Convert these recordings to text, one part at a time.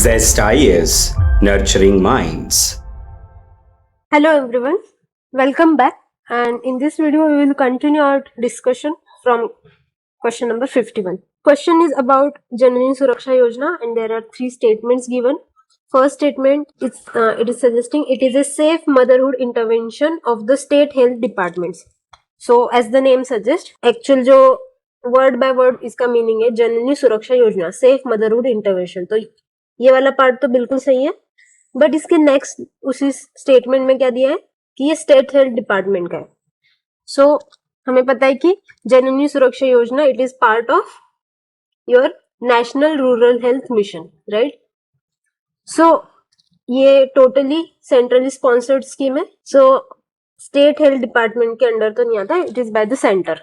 Zest IS, nurturing minds. Hello everyone, welcome back, and in this video we will continue our discussion from question number 51. Question is about Janani Suraksha Yojana and there are three statements given. First statement, it is suggesting it is a safe motherhood intervention of the state health departments. So as the name suggests, actual जो word by word इसका meaning है जननी सुरक्षा योजना, safe motherhood intervention. तो ये वाला part तो बिल्कुल सही है, बट इसके नेक्स्ट उसी स्टेटमेंट में क्या दिया है कि ये स्टेट हेल्थ डिपार्टमेंट का है. सो हमें पता है कि Janani Suraksha Yojana it is part of your national rural health mission, right. So ये टोटली सेंट्रली स्पॉन्सर्ड स्कीम है. सो स्टेट हेल्थ डिपार्टमेंट के अंडर तो नहीं आता, it is by the centre.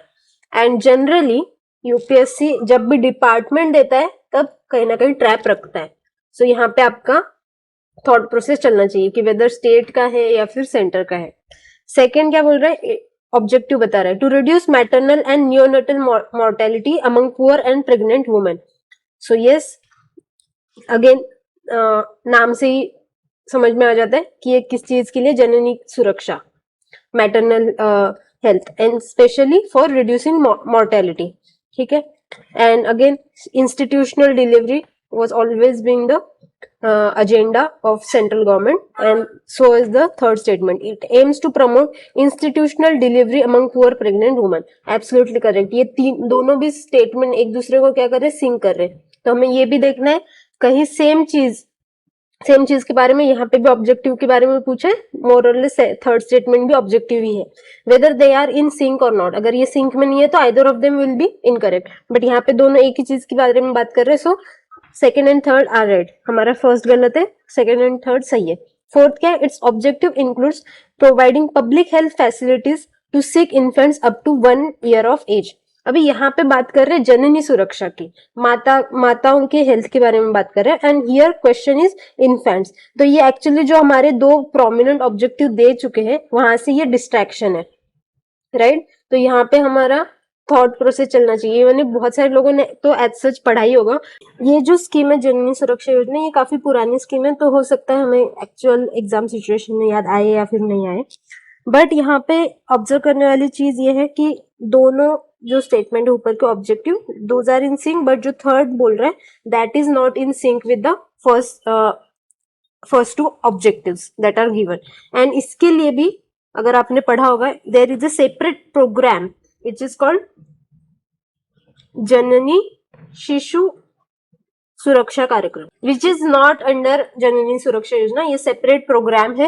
And generally UPSC जब भी डिपार्टमेंट देता है तब कहीं ना कहीं ट्रैप रखता है. सो यहाँ पे आपका थॉट प्रोसेस चलना चाहिए कि वेदर स्टेट का है या फिर सेंटर का है. सेकेंड क्या बोल रहा है, ऑब्जेक्टिव बता रहा है to reduce maternal and neonatal mortality among poor and pregnant women. So yes, again नाम से ही समझ में आ जाता है कि ये किस चीज के लिए, जननी सुरक्षा, maternal health and specially for reducing mortality. ठीक है. And again institutional delivery was always being the agenda of central government, and so is the third statement. It aims to promote institutional delivery among poor pregnant women. Absolutely correct. ये तीन दोनों भी statement एक दूसरे को क्या कर रहे हैं, सिंक कर रहे हैं. तो हमें ये भी देखना है कहीं सेम चीज के बारे में यहाँ पे भी ऑब्जेक्टिव के बारे में पूछे. मोर और लेस थर्ड स्टेटमेंट भी ऑब्जेक्टिव ही है, whether they are in sync और नॉट. अगर ये सिंक में नहीं है तो either of them will be incorrect, but यहाँ पे दोनों एक ही चीज के बारे में बात कर रहे हैं. So second and third are right. हमारा फर्स्ट गलत है, सेकेंड एंड थर्ड सही है. फोर्थ क्या है, it's objective includes providing public health facilities to sick infants up to 1 year of age. अभी यहाँ पे बात कर रहे हैं जननी सुरक्षा की, माताओं के हेल्थ के बारे में बात कर रहे हैं. And here question is infants. तो ये एक्चुअली जो हमारे दो प्रोमिनेंट ऑब्जेक्टिव दे चुके हैं वहां से ये डिस्ट्रैक्शन है, राइट. तो यहाँ पे हमारा थॉट प्रोसेस चलना चाहिए. मैंने बहुत सारे लोगों ने तो एज सच पढ़ाई होगा. ये जो स्कीम है जननी सुरक्षा योजना, ये काफी पुरानी स्कीम है, तो हो सकता है हमें एक्चुअल एग्जाम सिचुएशन में याद आए या फिर नहीं आए. बट यहाँ पे ऑब्जर्व करने वाली चीज ये है कि दोनों जो स्टेटमेंट है ऊपर के objective, those are in sync, but जो थर्ड बोल रहा है that is not in sync with the first two objectives that are given. And इसके लिए भी अगर आपने पढ़ा होगा, there is a separate program which is called Janani Shishu Suraksha कार्यक्रम, which is not under जननी सुरक्षा योजना. ये सेपरेट प्रोग्राम है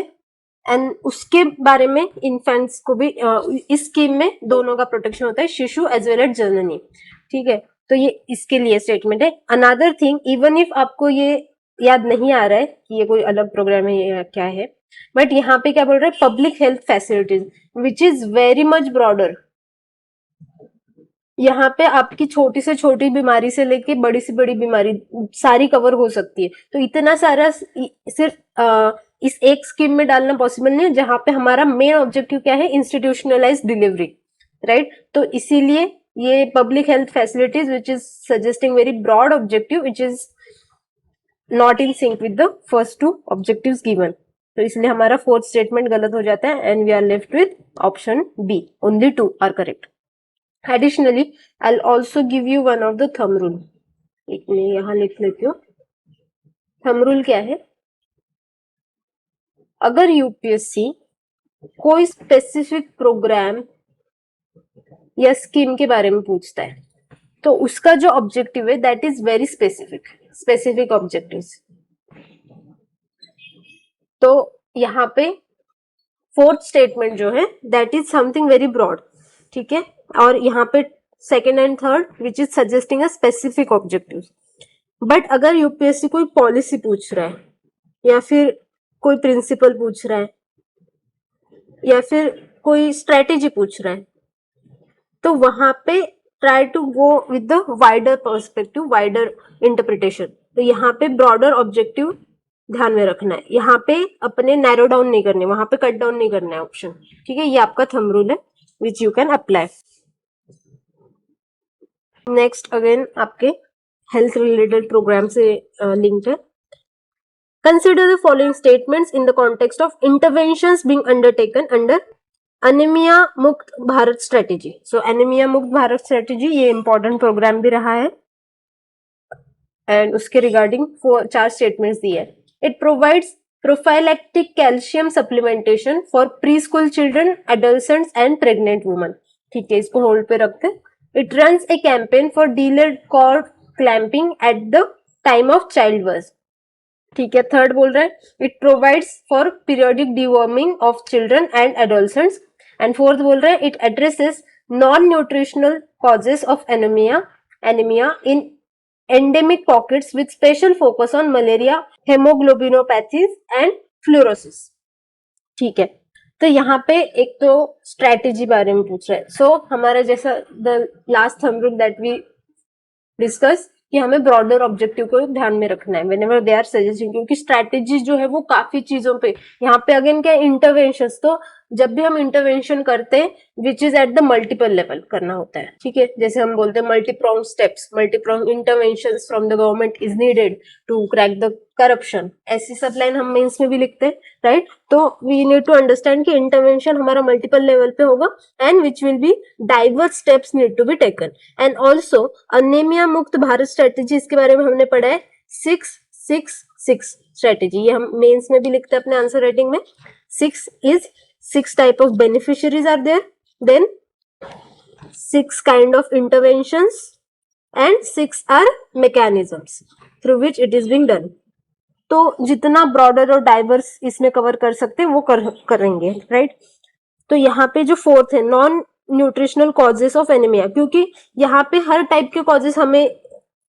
एंड उसके बारे में इन्फेंट्स को भी इस स्कीम में दोनों का प्रोटेक्शन होता है, शिशु एज वेल एज जननी. ठीक है. तो ये इसके लिए स्टेटमेंट है. अनदर थिंग, इवन इफ आपको ये याद नहीं आ रहा है कि ये कोई अलग प्रोग्राम है या क्या है, बट यहाँ पे क्या बोल रहा है, public health facilities which is very much broader. यहाँ पे आपकी छोटी से छोटी बीमारी से लेके बड़ी से बड़ी बीमारी सारी कवर हो सकती है. तो इतना सारा सिर्फ इस एक स्कीम में डालना पॉसिबल नहीं है, जहां पे हमारा मेन ऑब्जेक्टिव क्या है, इंस्टीट्यूशनलाइज डिलीवरी, राइट. तो इसीलिए ये public health facilities which is suggesting very broad objective which is not in sync with the first two objectives given. तो इसलिए हमारा फोर्थ स्टेटमेंट गलत हो जाता है and we are left with option B. Only 2 are correct. Additionally, I'll also give you one of the thumb rule. एक मैं यहाँ लिख लेती हूँ. थंब रूल क्या है, अगर यूपीएससी कोई स्पेसिफिक प्रोग्राम या स्कीम के बारे में पूछता है तो उसका जो ऑब्जेक्टिव है that is very specific objectives. तो यहाँ पे फोर्थ स्टेटमेंट जो है that is something very broad. ठीक है. और यहाँ पे second and third which is suggesting a specific objective. But अगर यूपीएससी कोई पॉलिसी पूछ रहा है या फिर कोई प्रिंसिपल पूछ रहा है या फिर कोई स्ट्रेटेजी पूछ रहा है, तो वहां पे try to go with the wider perspective, wider interpretation. तो यहाँ पे ब्रॉडर ऑब्जेक्टिव ध्यान में रखना है. यहाँ पे अपने नैरो डाउन नहीं करने, वहां पे कट डाउन नहीं करना है ऑप्शन. ठीक है. ये आपका थंब रूल है which you can apply. Next again आपके हेल्थ रिलेटेड प्रोग्राम से लिंक्ड है. Consider the following statements in the context of interventions being undertaken under anaemia Mukt Bharat strategy. So anaemia मुक्त भारत स्ट्रेटेजी ये इंपॉर्टेंट प्रोग्राम भी रहा है and उसके रिगार्डिंग 4 स्टेटमेंट्स दिए है. It provides prophylactic calcium supplementation for preschool children, adolescents and pregnant women. ठीक है, इसको होल्ड पे रखते हैं. It runs a campaign for delayed cord clamping at the time of childbirth. ठीक है. थर्ड बोल रहा है it provides for periodic deworming of children and adolescents. And fourth बोल रहा है it addresses non-nutritional causes of anemia in endemic pockets with special focus on malaria, hemoglobinopathies and fluorosis. ठीक है. तो यहाँ पे एक तो स्ट्रेटेजी बारे में पूछ रहा है. सो हमारा जैसा the last thumb rule that we discuss कि हमें ब्रॉडर ऑब्जेक्टिव को ध्यान में रखना है व्हेनेवर दे आर सजेस्टिंग, क्योंकि स्ट्रेटेजी जो है वो काफी चीजों पे यहाँ पे अगेन क्या इंटरवेंशंस. तो जब भी हम इंटरवेंशन करते हैं which is at the multiple level करना होता है. ठीक है, जैसे हम बोलते हैं multiprong steps, multiprong interventions from the government is needed to crack the corruption. ऐसी सब लाइन हम मेंस में भी लिखते हैं, राइट. तो वी नीड टू अंडरस्टैंड कि इंटरवेंशन हमारा मल्टीपल लेवल पे होगा and which will be diverse steps need to be taken. And also anaemia Mukt Bharat strategy, इसके बारे में हमने पढ़ा है 6-6-6 स्ट्रेटेजी. ये हम मेंस में भी लिखते हैं अपने आंसर राइटिंग में. 6 type of beneficiaries are there, then 6 kind of interventions and 6 are mechanisms through which it is being done. तो जितना ब्रॉडर और डाइवर्स इसमें कवर कर सकते हैं वो करेंगे, राइट. तो यहाँ पे जो फोर्थ है non nutritional causes of anaemia, क्योंकि यहाँ पे हर टाइप के कॉजेस हमें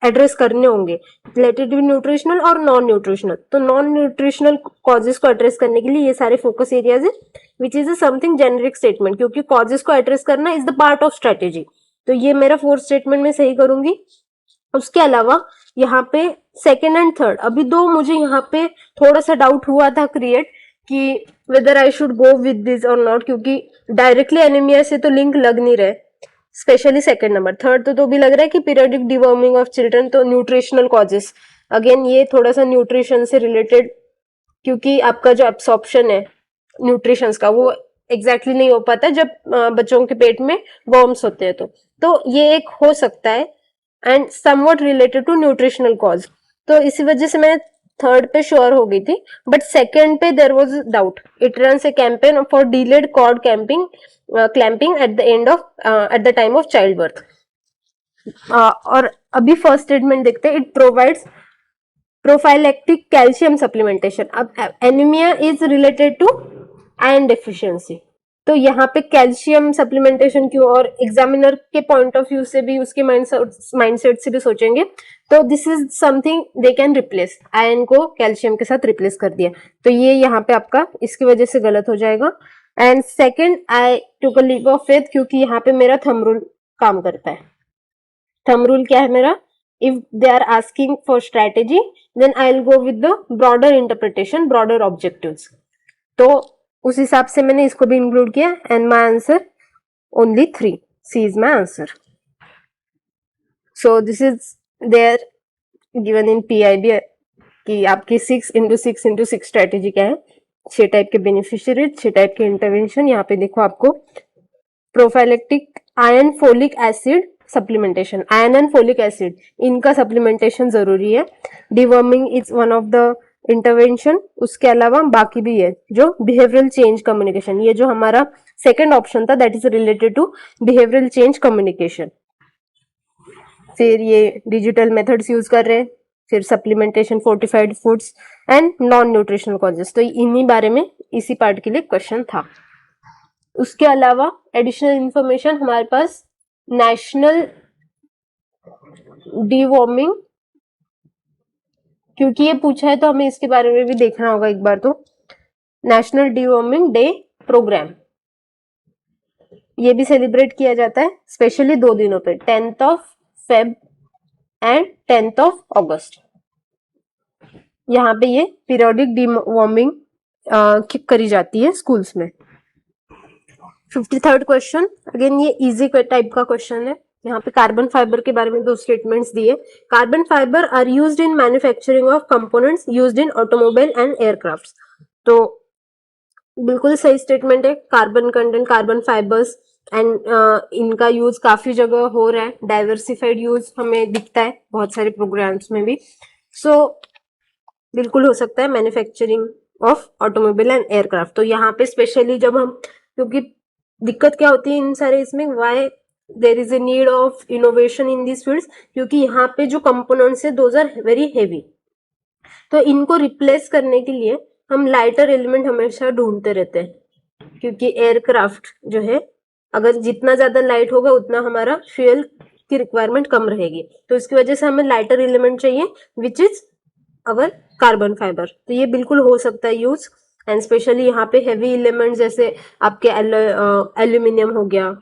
एड्रेस करने होंगे, लेट इट बी न्यूट्रिशनल और नॉन न्यूट्रिशनल. तो नॉन न्यूट्रिशनल कॉजेस को एड्रेस करने के लिए ये सारे फोकस एरियाज है which is something generic statement, क्योंकि कॉजेस को एड्रेस करना is the part of strategy. तो ये मेरा फोर्थ स्टेटमेंट में सही करूंगी. उसके अलावा यहाँ पे सेकेंड एंड थर्ड, अभी दो मुझे यहाँ पे थोड़ा सा डाउट हुआ था क्रिएट कि whether I should go with this और नॉट, क्योंकि डायरेक्टली एनीमिया से तो लिंक लग नहीं रहे, स्पेशली सेकंड नंबर. थर्ड तो भी लग रहा है कि पीरियडिक डिवर्मिंग ऑफ चिल्ड्रन, तो न्यूट्रिशनल कॉजेस, अगेन ये थोड़ा सा न्यूट्रिशन से रिलेटेड, क्योंकि आपका जो एब्सॉर्प्शन है न्यूट्रिशंस का वो एग्जैक्टली नहीं हो पाता जब बच्चों के पेट में वर्म्स होते हैं. तो ये एक हो सकता है and something related to nutritional cause. तो इसी वजह से मैं थर्ड पे श्योर हो गई थी, बट सेकंड पे there was doubt. It runs a campaign for delayed cord clamping at the time of child birth. और अभी फर्स्ट स्टेटमेंट देखते हैं. It provides prophylactic calcium supplementation. अब anaemia is related to iron deficiency, तो यहाँ पे calcium supplementation क्यों, और एग्जामिनर के पॉइंट ऑफ व्यू से भी उसके माइंडसेट से भी सोचेंगे तो this is something they can replace. Iron को कैल्शियम के साथ रिप्लेस कर दिया, तो ये यहाँ पे आपका इसकी वजह से गलत हो जाएगा. And second I took a leap of faith, क्योंकि यहाँ पे मेरा थंब रूल काम करता है. थंब रूल क्या है मेरा, if they are asking for strategy then I will go with the broader interpretation, broader objectives. तो उस हिसाब से मैंने इसको भी इंक्लूड किया and my answer only 3. C is my answer. So this is there given in PIB कि आपकी 6x6x6 स्ट्रेटेजी क्या है. 6 टाइप के बेनिफिशियरीज, 6 टाइप के इंटरवेंशन. यहाँ पे देखो आपको prophylactic iron folic acid supplementation, iron and folic acid इनका सप्लीमेंटेशन जरूरी है. Deworming is one of the intervention. उसके अलावा बाकी भी है जो बिहेवियरल चेंज कम्युनिकेशन, ये जो हमारा सेकंड ऑप्शन था that is related to behavioural change communication. फिर ये डिजिटल मेथड्स यूज कर रहे हैं, फिर supplementation, fortified foods and non nutritional causes. तो इन्हीं बारे में इसी पार्ट के लिए क्वेश्चन था. उसके अलावा एडिशनल इंफॉर्मेशन हमारे पास नेशनल डिवॉर्मिंग, क्योंकि ये पूछा है तो हमें इसके बारे में भी देखना होगा एक बार. तो नेशनल डिवॉर्मिंग डे प्रोग्राम ये भी सेलिब्रेट किया जाता है स्पेशली 2 दिनों पे, 10th of Feb and 10th of August. यहाँ पे ये पीरियोडिक डिवॉर्मिंग करी जाती है स्कूल्स में. 53rd क्वेश्चन, अगेन ये इजी टाइप का क्वेश्चन है. यहाँ पे कार्बन फाइबर के बारे में दो स्टेटमेंट्स दिए. Carbon fibre are used in manufacturing of components used in automobile and aircrafts. तो बिल्कुल सही स्टेटमेंट है. Carbon content, carbon fibres and इनका यूज काफी जगह हो रहा है. डाइवर्सिफाइड यूज हमें दिखता है बहुत सारे प्रोग्राम्स में भी. सो बिल्कुल हो सकता है manufacturing of automobile and aircraft. तो यहाँ पे स्पेशली जब हम, क्योंकि दिक्कत क्या होती है इन सारे इसमें, why there is a need of innovation in this fields, क्योंकि यहाँ पे जो कंपोनेंट्स है दोज आर वेरी हेवी. तो इनको रिप्लेस करने के लिए हम लाइटर एलिमेंट हमेशा ढूंढते रहते हैं, क्योंकि एयरक्राफ्ट जो है अगर जितना ज्यादा लाइट होगा उतना हमारा फ्यूल की रिक्वायरमेंट कम रहेगी. तो इसकी वजह से हमें लाइटर एलिमेंट चाहिए which is our carbon fibre. तो ये बिल्कुल हो सकता है यूज. एंड स्पेशली यहाँ पे हेवी एलिमेंट जैसे आपके एल्यूमिनियम हो गया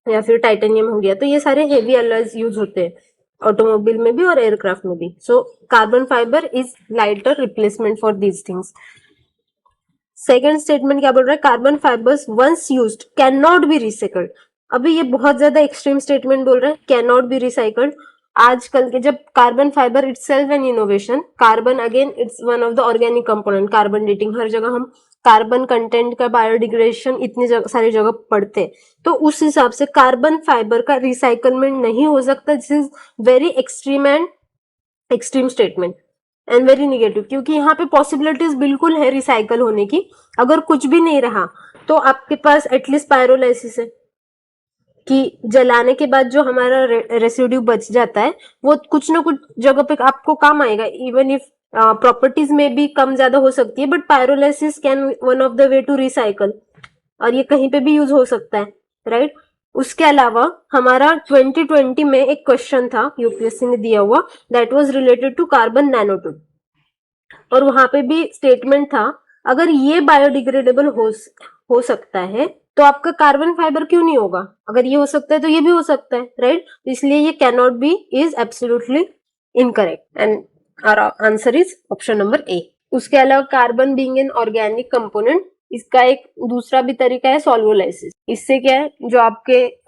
या फिर टाइटेनियम हो गया, तो ये सारे हेवी अलॉयज यूज होते हैं ऑटोमोबाइल में भी और एयरक्राफ्ट में भी. So carbon fibre is lighter replacement for these things. Second statement क्या बोल रहा है? Carbon fibres once used can not be recycled. अभी ये बहुत ज्यादा एक्सट्रीम स्टेटमेंट बोल रहा है, कैन नॉट बी रिसाइकल्ड. आजकल के जब carbon fibre itself an innovation, carbon again it's one of the organic component. Carbon dating हर जगह हम कार्बन कंटेंट का बायोडिग्रेडेशन इतनी सारी जगह पढ़ते हैं. तो उस हिसाब से कार्बन फाइबर का रिसाइकलमेंट नहीं हो सकता. This is very extreme and extreme statement and very negative, क्योंकि यहाँ पे पॉसिबिलिटीज बिल्कुल है रिसाइकल होने की. अगर कुछ भी नहीं रहा तो आपके पास एटलीस्ट पायरोलाइसिस है कि जलाने के बाद जो हमारा रेसिड्यू बच जाता है वो कुछ ना कुछ जगह पे आपको काम आएगा. इवन इफ प्रॉपर्टीज में भी कम ज्यादा हो सकती है, but pyrolysis can one of the way to recycle, और ये कहीं पे भी यूज हो सकता है, राइट. उसके अलावा हमारा 2020 में एक क्वेश्चन था यूपीएससी ने दिया हुआ, that was related to carbon nanotube. और वहां पे भी स्टेटमेंट था अगर ये बायोडिग्रेडेबल हो सकता है तो आपका कार्बन फाइबर क्यों नहीं होगा? अगर ये हो सकता है तो ये भी हो सकता है, राइट. इसलिए ये can not be is absolutely incorrect and our answer is option number A. उसके अलावा carbon being an organic component, इसका एक दूसरा भी तरीका है सॉल्वोलाइसिस. इससे क्या है, जो आपके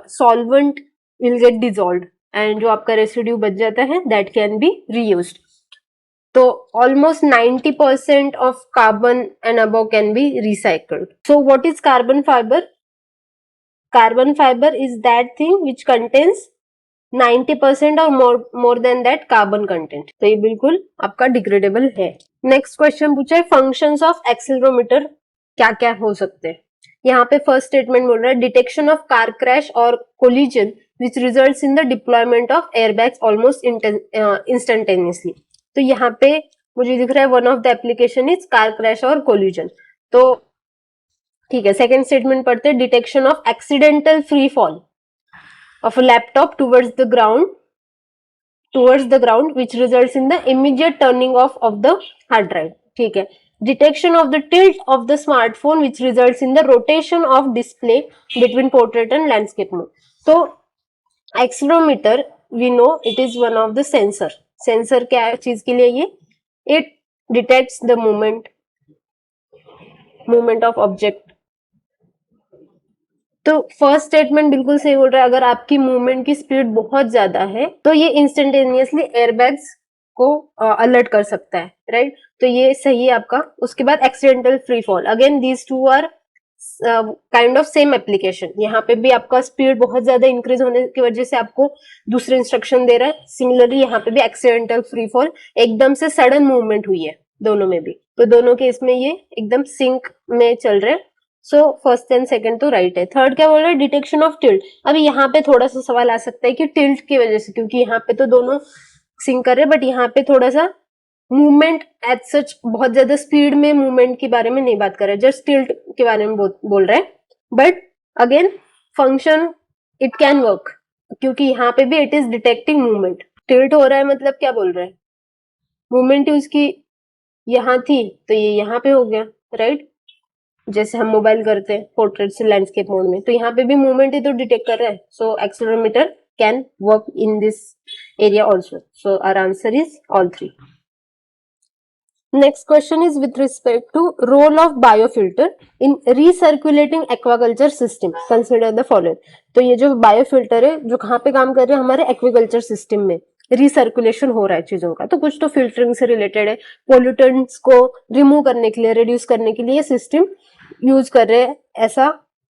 solvent will get dissolved and जो आपका रेसिड्यू बच जाता है दैट कैन बी रीयूज्ड. तो almost 90% of carbon and above can be recycled. So what is carbon fiber? Carbon fiber is that thing which contains 90% or more than that carbon content. तो ये बिल्कुल आपका degradable है. Next question पूछा है functions of accelerometer क्या क्या हो सकते हैं. यहाँ पे फर्स्ट स्टेटमेंट बोल रहा है डिटेक्शन ऑफ कार क्रैश और collision which results in the deployment of airbags almost instantaneously. तो यहाँ पे मुझे दिख रहा है one of the application is car crash और कोलिजन. तो ठीक है, सेकेंड स्टेटमेंट पढ़ते हैं detection of accidental free fall of a laptop towards the ground which results in the immediate turning of the hard drive. ठीक है. Detection of the tilt of the smartphone which results in the rotation of display between portrait and landscape mode. तो accelerometer we know it is one of the sensor. Sensor क्या है चीज के लिए? ये it detects the movement of object. तो first statement बिल्कुल सही बोल रहा है. अगर आपकी मूवमेंट की स्पीड बहुत ज्यादा है तो ये इंस्टेंटेनियसली एयरबैग्स को अलर्ट कर सकता है, राइट. तो ये सही है आपका. उसके बाद accidental free fall, again these two are kind of same application. यहाँ पे भी आपका स्पीड बहुत ज्यादा इंक्रीज होने की वजह से आपको दूसरे इंस्ट्रक्शन दे रहा है. सिमिलरली यहाँ पे भी एक्सीडेंटल फ्री फॉल, एकदम से सडन मूवमेंट हुई है दोनों में भी. तो दोनों केस में ये एकदम सिंक में चल रहे हैं. सो फर्स्ट एंड सेकंड तो राइट है. थर्ड क्या बोल रहा है? Detection of tilt. अभी यहाँ पे थोड़ा सा सवाल आ सकता है कि टिल्ट की वजह से, क्योंकि यहाँ पे तो दोनों सिंक कर रहे हैं, बट यहाँ पे थोड़ा सा मूवमेंट एज सच बहुत ज्यादा स्पीड में मूवमेंट के बारे में नहीं बात कर रहे, जस्ट टिल्ट के बारे में बोल रहे हैं. But again function it can work, क्योंकि यहाँ पे भी it is detecting movement. Tilt हो रहा है मतलब क्या बोल रहे हैं? मूवमेंट उसकी यहाँ थी तो ये यहाँ पे हो गया, राइट. जैसे हम मोबाइल करते हैं पोर्ट्रेट से लैंडस्केप मोड में, तो यहाँ पे भी मूवमेंट ही तो डिटेक्ट कर रहा है. So accelerometer can work in this area also. So our answer is all three. Next question is with respect to role of biofilter in recirculating aquaculture system. Consider the following. तो ये जो biofilter है जो कहाँ पे काम कर रहे हैं, हमारे aquaculture system में रिसर्कुलेशन हो रहा है चीजों का, तो कुछ तो फिल्टरिंग से रिलेटेड है, पोल्यूटेंट्स को रिमूव करने के लिए, रिड्यूस करने के लिए सिस्टम यूज कर रहे हैं, ऐसा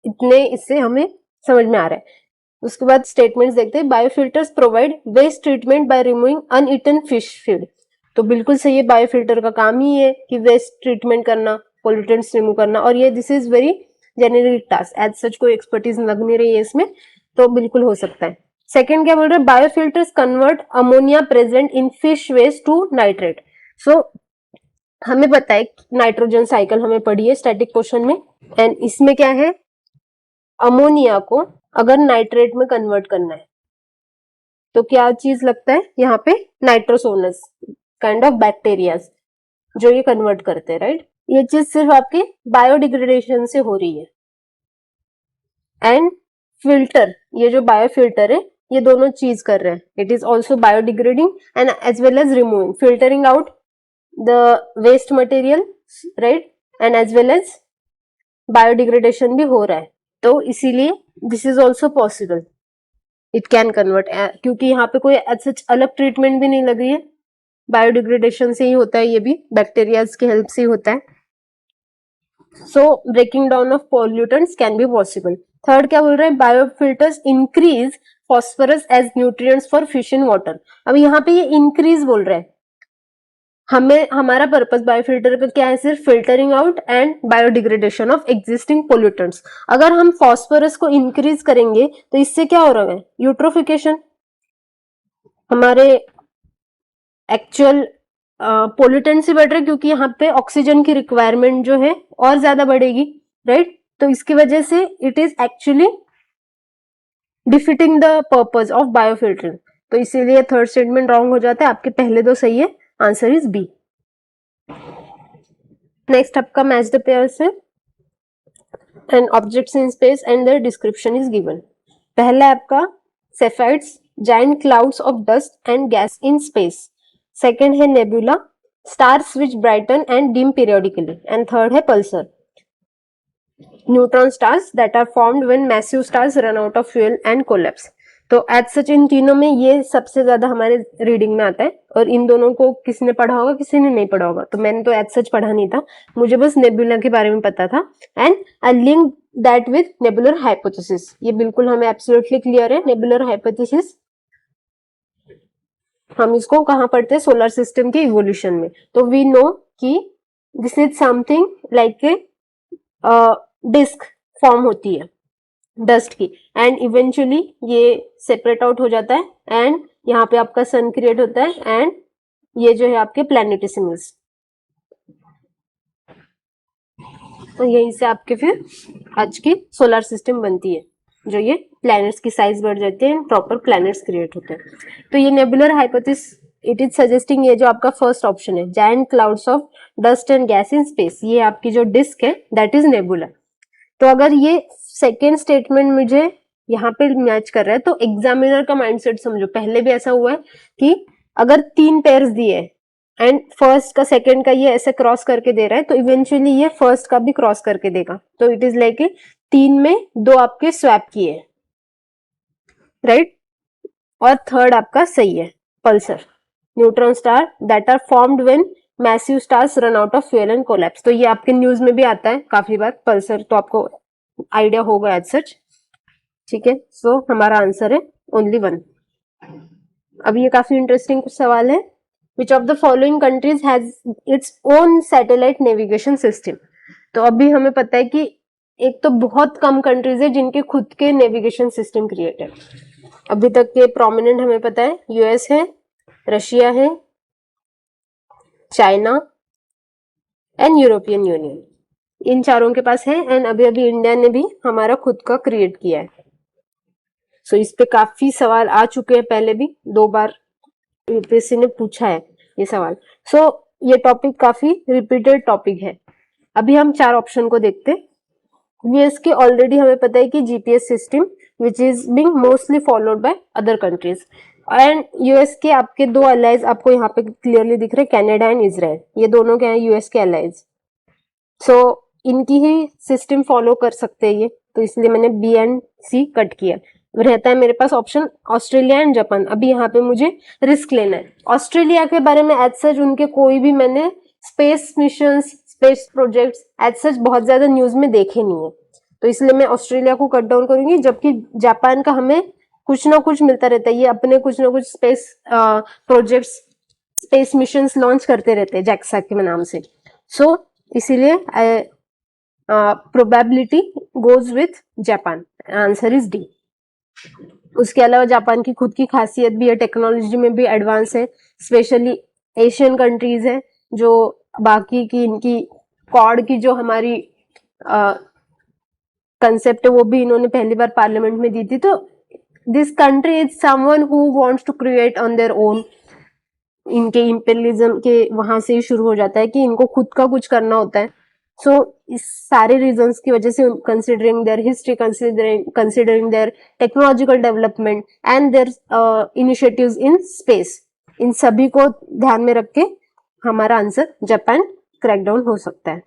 इतने इससे हमें समझ में आ रहा है. उसके बाद स्टेटमेंट्स देखते हैं. Biofilters provide waste treatment by removing uneaten fish feed. तो बिल्कुल सही है, बायोफिल्टर का काम ही है कि वेस्ट ट्रीटमेंट करना, पोल्यूटेंट्स रिमूव करना, और ये this is very generic task, as such कोई एक्सपर्टीज लग नहीं रही है इसमें, तो बिल्कुल हो सकता है. सेकेंड क्या बोल रहे हैं, biofilters convert ammonia present in fish waste to nitrate. So हमें पता है नाइट्रोजन साइकिल हमें पढ़ी है स्टैटिक पोर्शन में, एंड इसमें क्या है, अमोनिया को अगर नाइट्रेट में कन्वर्ट करना है तो क्या चीज लगता है यहाँ पे, नाइट्रोसोनस काइंड ऑफ बैक्टीरियाज जो ये कन्वर्ट करते हैं, राइट. ये चीज सिर्फ आपके बायोडिग्रेडेशन से हो रही है. एंड फिल्टर, ये जो बायोफिल्टर है ये दोनों चीज कर रहे हैं. It is also biodegrading and as well as removing, filtering out the waste material, right, and as well as biodegradation भी हो रहा है. तो इसीलिए this is also possible, it can convert, क्योंकि यहाँ पे कोई सच अलग ट्रीटमेंट भी नहीं लग रही है, बायोडिग्रेडेशन से ही होता है, ये भी बैक्टीरियाज की हेल्प से ही होता है. So breaking down of pollutants can be possible. Third क्या बोल रहे हैं, biofilters increase phosphorus as nutrients for fish in water. अब यहाँ पे ये इंक्रीज बोल रहे हैं, हमें हमारा पर्पस बायोफिल्टर का क्या है, सिर्फ filtering out and biodegradation of existing pollutants. अगर हम फॉस्फोरस को इंक्रीज करेंगे तो इससे क्या हो रहा है, यूट्रोफिकेशन, हमारे एक्चुअल पोल्यूटेंट से बढ़ रहे, क्योंकि यहाँ पे ऑक्सीजन की रिक्वायरमेंट जो है और ज्यादा बढ़ेगी, राइट. तो इसकी वजह से it is actually defeating the purpose of biofiltering. तो इसीलिए थर्ड स्टेटमेंट रॉन्ग हो जाता है, आपके पहले दो सही है, आंसर इज बी. नेक्स्ट आपका मैच द पेयर्स है, and objects in space and their description is given. पहला आपका Cepheids, giant clouds of dust and gas in space. Second है nebula, stars which brighten and dim periodically. And third है pulsar, neutron stars that are formed when massive stars run out of fuel and collapse. तो as such इन तीनों में ये सबसे ज्यादा हमारे रीडिंग में आता है, और इन दोनों को किसी ने पढ़ा होगा, किसी ने नहीं पढ़ा होगा. तो मैंने तो एज सच पढ़ा नहीं था, मुझे बस नेबुला के बारे में पता था, and I link that with nebular hypothesis. ये बिल्कुल हमें एब्सोल्युटली क्लियर है. नेबुलर हाइपोथेसिस हम इसको कहाँ पढ़ते हैं, सोलर सिस्टम के इवोल्यूशन में. तो वी नो कि this is something like a disc form होती है डस्ट की, एंड इवेंचुअली ये सेपरेट आउट हो जाता है, एंड यहाँ पे आपका सन क्रिएट होता है, एंड ये जो है आपके प्लैनेटिसिमल्स. तो यहीं से आपके फिर आज की सोलर सिस्टम बनती है, जो ये प्लैनेट्स की साइज बढ़ जाती है, प्रॉपर प्लैनेट्स क्रिएट होते हैं. तो ये nebular hypothesis it is suggesting, ये जो आपका फर्स्ट ऑप्शन है, giant clouds of dust and gas in space, ये आपकी जो डिस्क है दैट इज नेबुला. तो अगर ये सेकेंड स्टेटमेंट मुझे यहाँ पे मैच कर रहा है, तो एग्जामिनर का माइंडसेट समझो. पहले भी ऐसा हुआ है कि अगर 3 पेयर्स दिए एंड फर्स्ट का सेकंड का ये ऐसे क्रॉस करके दे रहा है, तो इवेंचुअली ये फर्स्ट का भी क्रॉस करके देगा. तो इट इज लाइक 3 में 2 आपके स्वैप किए, राइट. और थर्ड आपका सही है, pulsar, neutron star that are formed when massive stars run out of fuel and collapse. तो ये आपके न्यूज में भी आता है काफी बार पल्सर, तो आपको आइडिया होगा एज सच, ठीक है. सो हमारा आंसर है ओनली 1. अब ये काफी इंटरेस्टिंग सवाल है. Which of the following countries has its own satellite navigation system. तो अभी हमें पता है कि एक तो बहुत कम कंट्रीज है जिनके खुद के नेविगेशन सिस्टम क्रिएट है. अभी तक के प्रोमिनेंट हमें पता है यूएस है, रशिया है, चाइना एंड यूरोपियन यूनियन. इन चारों के पास है, एंड अभी अभी इंडिया ने भी हमारा खुद का क्रिएट किया है. सो इस पे काफी सवाल आ चुके हैं, पहले भी 2 बार यूपीएससी ने पूछा है ये सवाल. सो ये टॉपिक काफी रिपीटेड टॉपिक है. अभी हम 4 ऑप्शन को देखते हैं. यूएस के ऑलरेडी हमें पता है कि GPS system which is being mostly followed by other countries. And US के आपके दो अलाइज आपको यहाँ पे क्लियरली दिख रहे, कनाडा एंड इजराइल, ये दोनों क्या है, यूएस के अलाइज। सो इनकी ही सिस्टम फॉलो कर सकते हैं ये, तो इसलिए मैंने बी एंड सी कट किया। रहता है मेरे पास ऑप्शन ऑस्ट्रेलिया एंड जापान। अभी यहाँ पे मुझे रिस्क लेना है। ऑस्ट्रेलिया के बारे में एज सच उनके कोई भी मैंने space missions, space projects as such बहुत ज्यादा न्यूज में देखे नहीं है, तो इसलिए मैं ऑस्ट्रेलिया को कट डाउन करूंगी। जबकि जापान का हमें कुछ ना कुछ मिलता रहता है, ये अपने कुछ ना कुछ space projects, space missions launch करते रहते हैं जैक्सा के नाम से। सो इसीलिए probability goes with Japan, answer is D. उसके अलावा जापान की खुद की खासियत भी है, टेक्नोलॉजी में भी एडवांस है, स्पेशली एशियन कंट्रीज है जो बाकी की इनकी कॉड की जो हमारी कंसेप्ट है वो भी इन्होंने पहली बार पार्लियामेंट में दी थी। तो this country is someone who wants to create on their own. इनके इंपेरियलिज्म के वहां से ही शुरू हो जाता है कि इनको खुद का कुछ करना होता है। सो इस सारे रीजंस की वजह से considering their history, considering their technological development and their initiatives in space, इन सभी को ध्यान में रख के हमारा आंसर जापान क्रैकडाउन हो सकता है।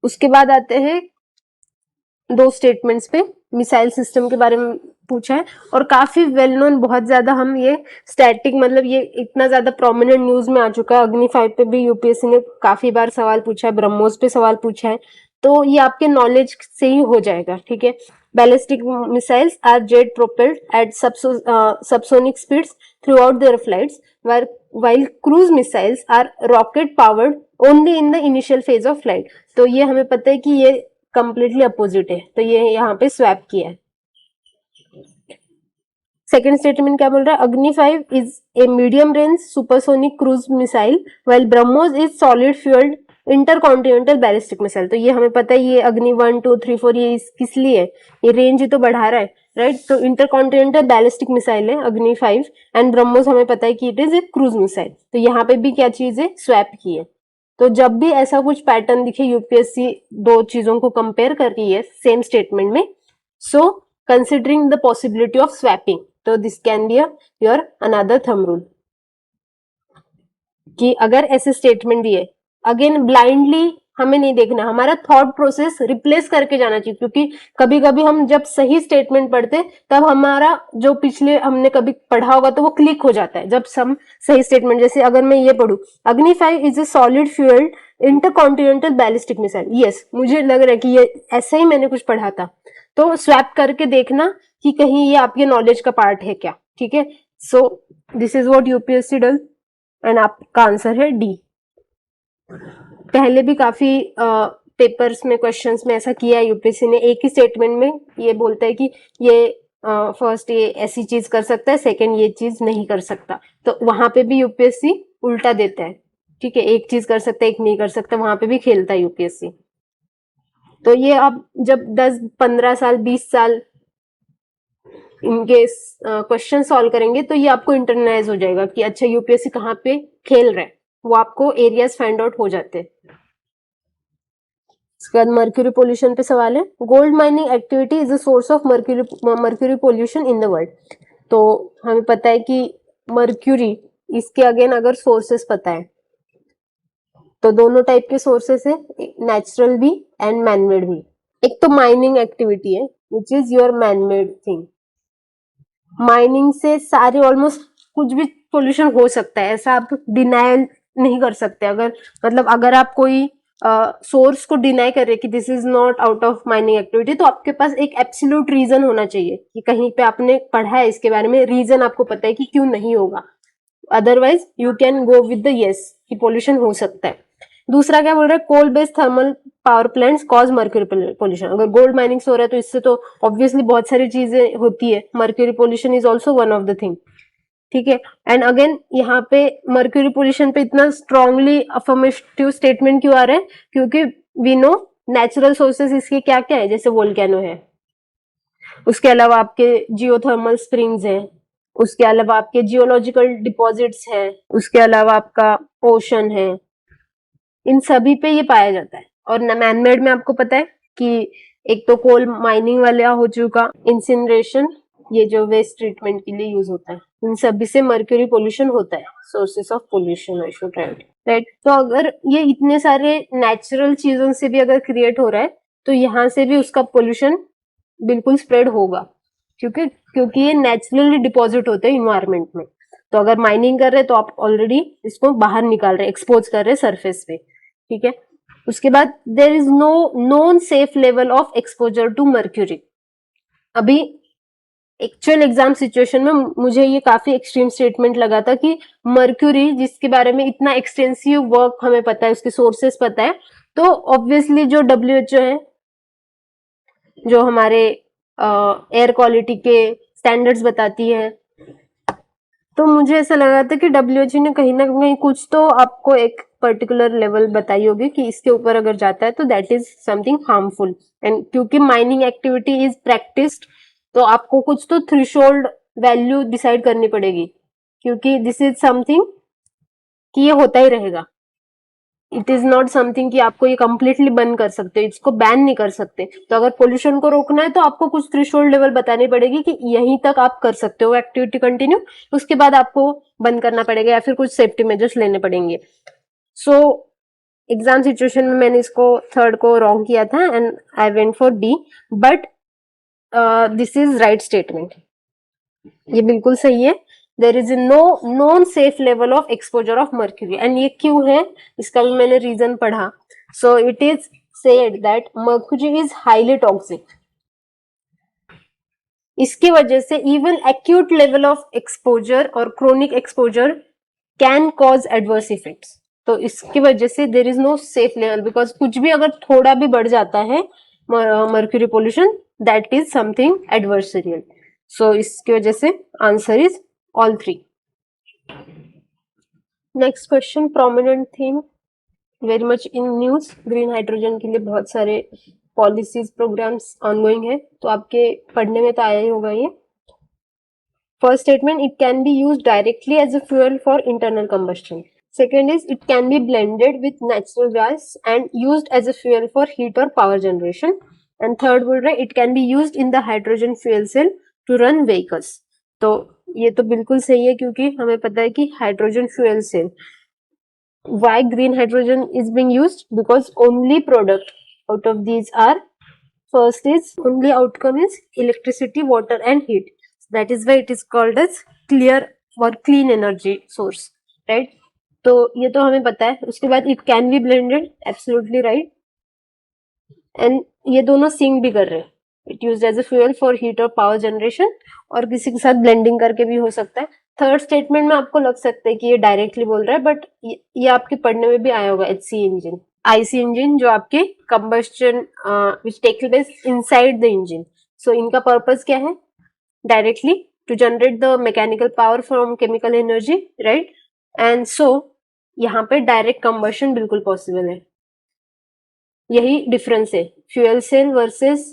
उसके बाद आते हैं दो स्टेटमेंट्स पे। मिसाइल सिस्टम के बारे में पूछा है और काफी वेल नोन, बहुत ज्यादा हम ये स्टैटिक, मतलब ये इतना ज्यादा प्रोमिनेंट न्यूज में आ चुका है। अग्नि 5 पे भी यूपीएससी ने काफी बार सवाल पूछा है, ब्रह्मोस पे सवाल पूछा है, तो ये आपके नॉलेज से ही हो जाएगा, ठीक है। Ballistic missiles are jet propelled at subsonic speeds throughout their flights, while cruise missiles are rocket powered only in the initial phase of flight। तो ये हमें पता है कि ये कंप्लीटली अपोजिट है, तो ये यहाँ पे स्वैप किया है। सेकेंड स्टेटमेंट क्या बोल रहा है, अग्नि 5 is a medium range supersonic cruise missile while BrahMos is solid fuelled intercontinental ballistic missile. तो ये हमें पता है ये अग्नि 1 2 3 4 ये किस लिए है, ये रेंज ही तो बढ़ा रहा है, राइट। तो इंटरकॉन्टिनेंटल बैलिस्टिक मिसाइल है अग्नि 5 एंड ब्रह्मोस हमें पता है कि it is a cruise missile. तो यहाँ पे भी क्या चीज है, स्वैप की है। तो जब भी ऐसा कुछ पैटर्न दिखे, यूपीएससी दो चीजों को कंपेयर कर रही है सेम स्टेटमेंट में, so considering the possibility of swapping, तो this can be your another thumb rule कि अगर ऐसे स्टेटमेंट दिए, अगेन ब्लाइंडली हमें नहीं देखना, हमारा थॉट प्रोसेस रिप्लेस करके जाना चाहिए। क्योंकि कभी कभी हम जब सही स्टेटमेंट पढ़ते तब हमारा जो पिछले हमने कभी पढ़ा होगा तो वो क्लिक हो जाता है जब हम सही स्टेटमेंट, जैसे अगर मैं ये पढ़ूं अग्नि 5 is a solid fuelled intercontinental ballistic missile, yes मुझे लग रहा है कि ये ऐसा ही मैंने कुछ पढ़ा था, तो स्वैप करके देखना कि कहीं ये आपके नॉलेज का पार्ट है क्या, ठीक है। So this is what UPSC does and आपका आंसर है डी। पहले भी काफी पेपर्स में, क्वेश्चंस में ऐसा किया है यूपीएससी ने, एक ही स्टेटमेंट में ये बोलता है कि ये फर्स्ट ये ऐसी चीज कर सकता है, सेकंड ये चीज नहीं कर सकता, तो वहां पे भी यूपीएससी उल्टा देता है, ठीक है। एक चीज कर सकता है, एक नहीं कर सकता, वहां पे भी खेलता है यूपीएससी। तो ये आप जब 10-15 साल 20 साल इनके क्वेश्चन सॉल्व करेंगे तो ये आपको इंटरनलाइज हो जाएगा कि अच्छा यूपीएससी कहाँ पे खेल रहा है, वो आपको एरियाज फाइंड आउट हो जाते हैं। इसके बाद मर्क्यूरी पोल्यूशन पे सवाल है, gold mining activity is a source of mercury pollution in the world. तो हमें पता है कि मर्क्यूरी, इसके अगेन अगर सोर्सेस पता है तो दोनों टाइप के सोर्सेस है, नेचुरल भी एंड मैनमेड भी। एक तो माइनिंग एक्टिविटी है विच is your manmade thing. Mining से सारे ऑलमोस्ट कुछ भी पोल्यूशन हो सकता है, ऐसा आप डिनायल नहीं कर सकते। अगर मतलब अगर आप कोई सोर्स को डिनाई कर रहे कि this is not out of mining activity, तो आपके पास एक एब्सोल्यूट रीजन होना चाहिए कि कहीं पे आपने पढ़ा है इसके बारे में, रीजन आपको पता है कि क्यों नहीं होगा। Otherwise you can go with the yes कि पोल्यूशन हो सकता है। दूसरा क्या बोल रहा है, coal based thermal power plants cause mercury pollution. अगर गोल्ड माइनिंग हो रहा है तो इससे तो ऑब्वियसली बहुत सारी चीजें होती है, mercury pollution is also one of the thing, ठीक है। एंड अगेन यहाँ पे मर्क्यूरी पोल्यूशन पे इतना स्ट्रांगली अफर्मेटिव स्टेटमेंट क्यों आ रहा है, क्योंकि वी नो नेचुरल सोर्सेस इसके क्या क्या है, जैसे वोल्केनो है, उसके अलावा आपके जियोथर्मल स्प्रिंग्स है, उसके अलावा आपके जियोलॉजिकल डिपॉजिट्स है, उसके अलावा आपका ओशन है, इन सभी पे ये पाया जाता है। और मैनमेड में आपको पता है कि एक तो कोल माइनिंग वाला हो चुका, इंसिनरेशन ये जो वेस्ट ट्रीटमेंट के लिए यूज होता है, इन सभी से मर्क्यूरी पोल्यूशन होता है, sources of pollution I should write, right. तो अगर ये इतने सारे नेचुरल चीजों से भी अगर क्रिएट हो रहा है तो यहाँ से भी उसका पोल्यूशन बिल्कुल स्प्रेड होगा, क्योंकि ये नेचुरली डिपॉजिट होते हैं इन्वायरमेंट में। तो अगर माइनिंग कर रहे हैं तो आप ऑलरेडी इसको बाहर निकाल रहे हैं, एक्सपोज कर रहे हैं सरफेस पे, ठीक है। उसके बाद there is no non safe level of exposure to mercury. अभी एक्चुअल एग्जाम सिचुएशन में मुझे ये काफी एक्सट्रीम स्टेटमेंट लगा था कि मर्क्यूरी, जिसके बारे में इतना एक्सटेंसिव वर्क हमें पता है, उसके सोर्सेस पता है, तो ऑब्वियसली जो WHO है, जो हमारे एयर क्वालिटी के स्टैंडर्ड्स बताती है, तो मुझे ऐसा लगा था कि WHO ने कहीं ना कहीं कुछ तो आपको एक पर्टिकुलर लेवल बताई होगी कि इसके ऊपर अगर जाता है तो that is something harmful. And क्योंकि माइनिंग एक्टिविटी इज प्रैक्टिस्ड, तो आपको कुछ तो थ्रेशोल्ड वैल्यू डिसाइड करनी पड़ेगी, क्योंकि दिस इज समथिंग कि ये होता ही रहेगा। इट इज नॉट समथिंग कि आपको ये कंप्लीटली बंद कर सकते हो, इसको बैन नहीं कर सकते। तो अगर पोल्यूशन को रोकना है तो आपको कुछ थ्रेशोल्ड लेवल बतानी पड़ेगी कि यहीं तक आप कर सकते हो एक्टिविटी कंटिन्यू, उसके बाद आपको बंद करना पड़ेगा या फिर कुछ सेफ्टी मेजर्स लेने पड़ेंगे। सो एग्जाम सिचुएशन में मैंने इसको थर्ड को रॉन्ग किया था and I went for D, but this is right statement, ये बिल्कुल सही है। There is no non safe level of exposure of mercury, and ये क्यों है इसका भी मैंने रीजन पढ़ा। So it is said that mercury is highly toxic, इसकी वजह से even acute level of exposure और chronic exposure can cause adverse effects. तो इसकी वजह से there is no safe level, because कुछ भी अगर थोड़ा भी बढ़ जाता है mercury pollution, that is something adversarial. So इसकी वजह से answer is all three. Next question, prominent theme very much in news, green hydrogen के लिए बहुत सारे पॉलिसीज प्रोग्राम्स ऑनगोइंग है, तो आपके पढ़ने में तो आया ही होगा ये। First statement, it can be used directly as a fuel for internal combustion. Second is it can be blended with natural gas and used as a fuel for heat or power generation. And third बोल रहे it can be used in the hydrogen fuel cell to run vehicles. तो ये तो बिल्कुल सही है, क्योंकि हमें पता है कि hydrogen fuel cell, why green hydrogen is being used, because only product out of these are, first is only outcome is electricity, water and heat. That is why it is called as clear or clean energy source, right? तो ये तो हमें पता है। उसके बाद it can be blended, absolutely right, and ये दोनों सिंक भी कर रहे हैं। It used as a fuel for heat और पावर जनरेशन, और किसी के साथ ब्लेंडिंग करके भी हो सकता है। थर्ड स्टेटमेंट में आपको लग सकता है कि ये डायरेक्टली बोल रहा है, बट ये आपके पढ़ने में भी आया होगा। HC इंजन, IC इंजन, जो आपके combustion which take place inside the engine, so इनका पर्पस क्या है? Directly to generate the mechanical power from chemical energy, right. And so यहाँ पे डायरेक्ट कंबशन बिल्कुल पॉसिबल है। यही डिफरेंस है fuel cell versus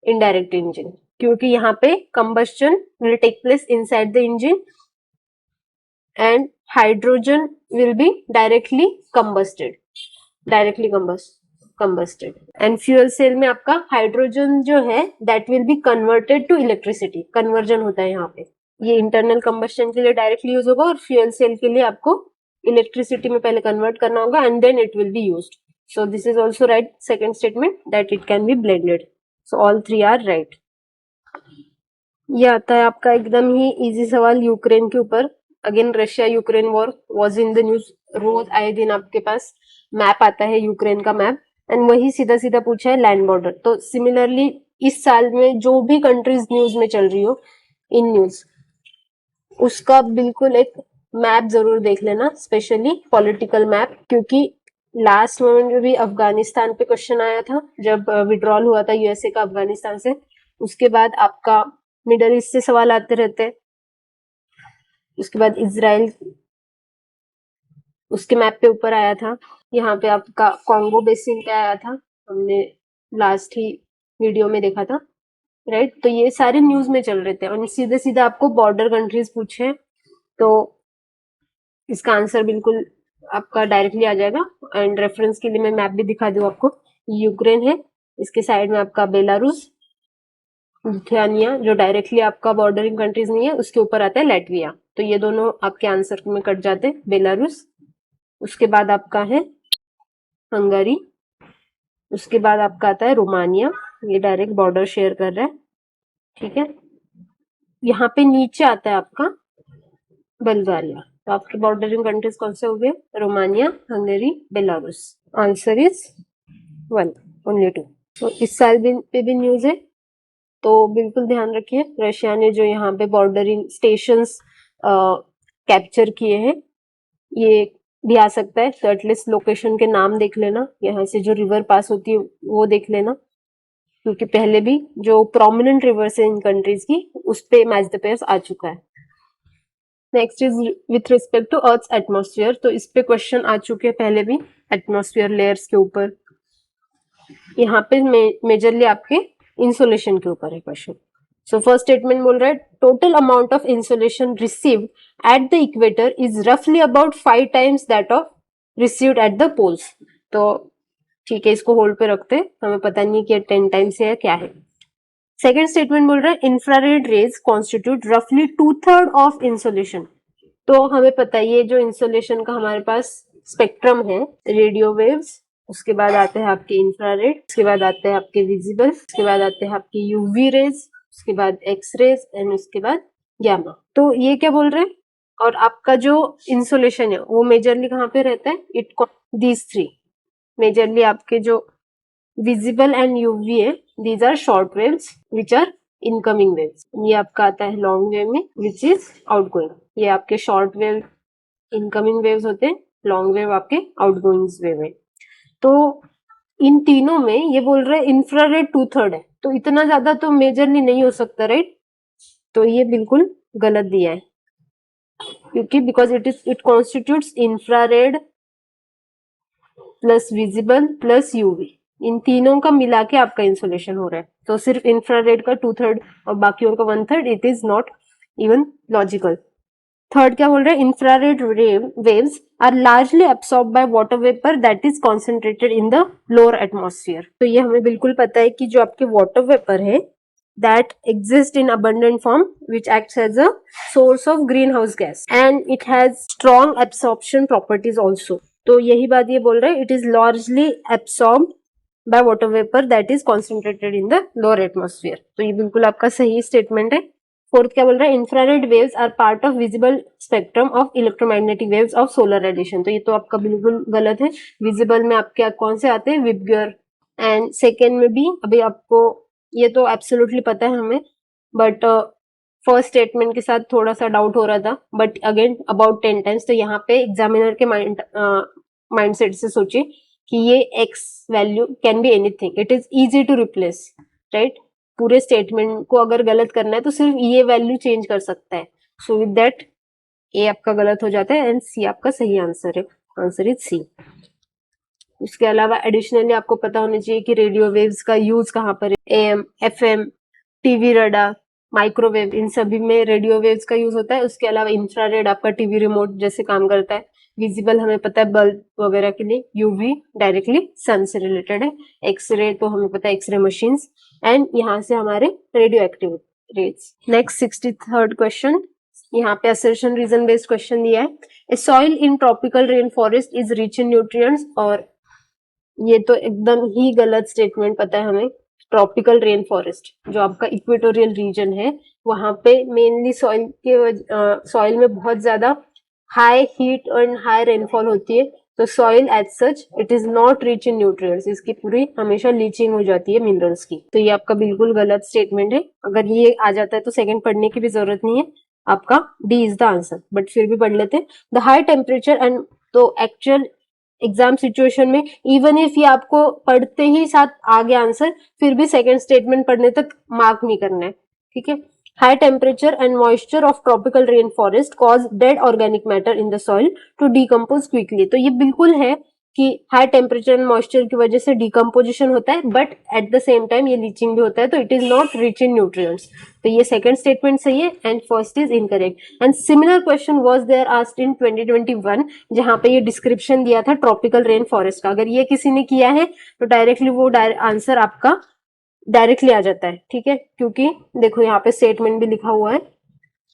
indirect engine, क्योंकि यहाँ पे combustion will take place inside the engine and hydrogen will be directly combusted, and fuel cell में आपका हाइड्रोजन जो है that will be converted to electricity, conversion होता है यहाँ पे। ये इंटरनल कंबशन के लिए डायरेक्टली यूज होगा, और फ्यूल सेल के लिए आपको इलेक्ट्रिसिटी में पहले कन्वर्ट करना होगा and then it will be used. So this is also right, second statement, that it can be blended. So all three are right. ये आता है आपका एकदम ही इजी सवाल यूक्रेन के ऊपर। Again Russia Ukraine war was in the news, रोज आए दिन आपके पास मैप आता है यूक्रेन का मैप, एंड वही सीधा सीधा पूछा है लैंड बॉर्डर। तो सिमिलरली इस साल में जो भी कंट्रीज न्यूज में चल रही हो इन न्यूज, उसका बिल्कुल एक मैप जरूर देख लेना, स्पेशली पॉलिटिकल मैप, क्योंकि लास्ट मोमेंट में भी अफगानिस्तान पे क्वेश्चन आया था जब विड्रॉल हुआ था USA का अफगानिस्तान से। उसके बाद आपका मिडल ईस्ट से सवाल आते रहते हैं। उसके बाद इजराइल उसके मैप पे ऊपर आया था। यहाँ पे आपका कॉन्गो बेसिन पे आया था, हमने लास्ट ही वीडियो में देखा था, राइट। तो ये सारे न्यूज में चल रहे थे, और सीधे सीधे आपको बॉर्डर कंट्रीज पूछे तो इसका आंसर बिल्कुल आपका डायरेक्टली आ जाएगा। एंड रेफरेंस के लिए मैं मैप भी दिखा दूं आपको, यूक्रेन है, इसके साइड में आपका बेलारूस, लिथुआनिया जो डायरेक्टली आपका बॉर्डरिंग कंट्रीज नहीं है, उसके ऊपर आता है लैटविया। तो ये दोनों आपके आंसर में कट जाते हैं। बेलारूस, उसके बाद आपका है हंगरी, उसके बाद आपका आता है रोमानिया, ये डायरेक्ट बॉर्डर शेयर कर रहा है, ठीक है। यहाँ पे नीचे आता है आपका बल्गारिया। तो आपके बॉर्डरिंग कंट्रीज कौन से हो गए? Romania, Hungary, Belarus. Answer is 1, only 2। तो इस साल पे भी न्यूज है, तो बिल्कुल ध्यान रखिए। रशिया ने जो यहाँ पे बॉर्डरिंग स्टेशंस कैप्चर किए हैं, ये भी आ सकता है। तो एटलीस्ट लोकेशन के नाम देख लेना, यहाँ से जो रिवर पास होती है वो देख लेना, क्योंकि पहले भी जो प्रोमिनेंट रिवर्स है इन कंट्रीज की, उस पे मैच द पेयर्स आ चुका है। Next is with respect to earth atmosphere. तो इस पे क्वेश्चन आ चुके हैं पहले भी, एटमॉस्फेयर लेयर्स के ऊपर। यहाँ पे मेजरली आपके इंसुलेशन के ऊपर है क्वेश्चन। सो फर्स्ट स्टेटमेंट बोल रहा है total amount of insolation received at the equator is रफली about 5 times that of received at the poles. तो ठीक है, इसको होल्ड पे रखते हैं, हमें पता नहीं कि 10 टाइम्स है क्या है। सेकेंड स्टेटमेंट बोल रहा है इंफ्रारेड रेज कॉन्स्टिट्यूट रफली 2/3 ऑफ इंसुलेशन। तो हमें पता है ये जो इंसुलेशन का हमारे पास स्पेक्ट्रम है, रेडियो वेव्स, उसके बाद आते हैं आपके इंफ्रारेड, उसके बाद आते हैं आपके विजिबल, उसके बाद आते हैं आपके यूवी रेज, उसके बाद एक्स रेज एंड उसके बाद गैमा। तो ये क्या बोल रहे हैं? और आपका जो इंसुलेशन है वो मेजरली कहाँ पे रहता है? इट दीज 3 मेजरली आपके जो विजिबल एंड यूवी है, these are short waves which are incoming waves. ये आपका आता है लॉन्ग वेव में विच इज आउटगोइंग। ये आपके शॉर्ट वेव इनकमिंग वेव्स होते हैं, लॉन्ग वेव आपके आउटगोइंग वेव है। तो इन तीनों में ये बोल रहे हैं इंफ्रारेड 2/3 है, तो इतना ज्यादा तो मेजरली नहीं हो सकता, राइट? तो ये बिल्कुल गलत दिया है, क्योंकि because it constitutes infrared plus visible plus UV, इन तीनों का मिला के आपका इंसुलेशन हो रहा है। तो सिर्फ इंफ्रारेड का 2/3 और बाकियों का 1/3, it is not even logical. Third क्या बोल रहे हैं? Infrared waves are largely absorb by water vapour that is concentrated in the lower atmosphere. तो ये हमें बिल्कुल पता है कि जो आपके वाटर वेपर है that exist in abundant form which acts as a source of greenhouse gas and it has strong absorption properties also। तो यही बात ये बोल रहे हैं, it is largely absorbed by water vapor that is concentrated in the lower atmosphere। तो ये बिल्कुल आपका सही स्टेटमेंट है। फोर्थ क्या बोल रहा है? Infrared waves are part of visible spectrum of electromagnetic waves of solar radiation. तो ये तो आपका बिल्कुल गलत है। विजिबल में आपके कौन से आते हैं? विबग्योर एंड सेकेंड में भी अभी आपको ये तो एब्सोल्युटली पता है हमें, बट फर्स्ट स्टेटमेंट के साथ थोड़ा सा डाउट हो रहा था, बट अगेन अबाउट 10 टाइम्स। तो यहाँ पे एग्जामिनर के माइंडसेट से सोचिए कि ये X value can be anything, it is easy to replace, right? पूरे स्टेटमेंट को अगर गलत करना है तो सिर्फ ये वैल्यू चेंज कर सकता है। सो विद दैट ए आपका गलत हो जाता है एंड सी आपका सही आंसर है। Answer is C. उसके अलावा एडिशनली आपको पता होना चाहिए कि रेडियो वेव्स का यूज कहाँ पर है। AM, FM, TV radar, microwave, इन सभी में रेडियो वेव्स का यूज होता है। उसके अलावा इंफ्रारेड आपका टीवी रिमोट जैसे काम करता है। विजिबल हमें पता है बल्ब वगैरह के लिए। यूवी डायरेक्टली सन से रिलेटेड है। एक्सरे तो हमें पता है एक्सरे मशीन्स, एंड यहाँ से हमारे radioactive rays. Next 63rd question, यहाँ पे असर्शन रीजन बेस्ड क्वेश्चन दिया है। A soil in tropical rain forest is rich in nutrients, और ये तो एकदम ही गलत स्टेटमेंट पता है हमें। ट्रॉपिकल रेन फॉरेस्ट जो आपका इक्वेटोरियल रीजन है, वहां पे मेनली सॉइल में बहुत ज्यादा high heat and high rainfall होती है। तो soil as such it is not rich in nutrients, इसकी पूरी हमेशा लीचिंग हो जाती है मिनरल्स की। तो ये आपका बिल्कुल गलत स्टेटमेंट है। अगर ये आ जाता है तो सेकंड पढ़ने की भी जरूरत नहीं है, आपका D is the answer, but फिर भी पढ़ लेते हैं। द हाई टेम्परेचर एंड, तो एक्चुअल एग्जाम सिचुएशन में इवन इफ ये आपको पढ़ते ही साथ आ गया आंसर, फिर भी सेकंड स्टेटमेंट पढ़ने तक मार्क नहीं करना है, ठीक है। High temperature and moisture of tropical rain forest cause dead organic matter in the soil to decompose quickly. तो ये बिल्कुल है कि हाई टेम्परेचर एंड मॉइस्चर की वजह से डिकम्पोजिशन होता है, but at the same time ये लीचिंग भी होता है, तो it is not rich in nutrients. तो ये सेकंड स्टेटमेंट सही है and first is incorrect. And similar question was there asked in 2021, जहां पे ये डिस्क्रिप्शन दिया था ट्रॉपिकल रेन फॉरेस्ट का। अगर ये किसी ने किया है तो डायरेक्टली वो आंसर आपका डायरेक्टली आ जाता है, ठीक है, क्योंकि देखो यहाँ पे स्टेटमेंट भी लिखा हुआ है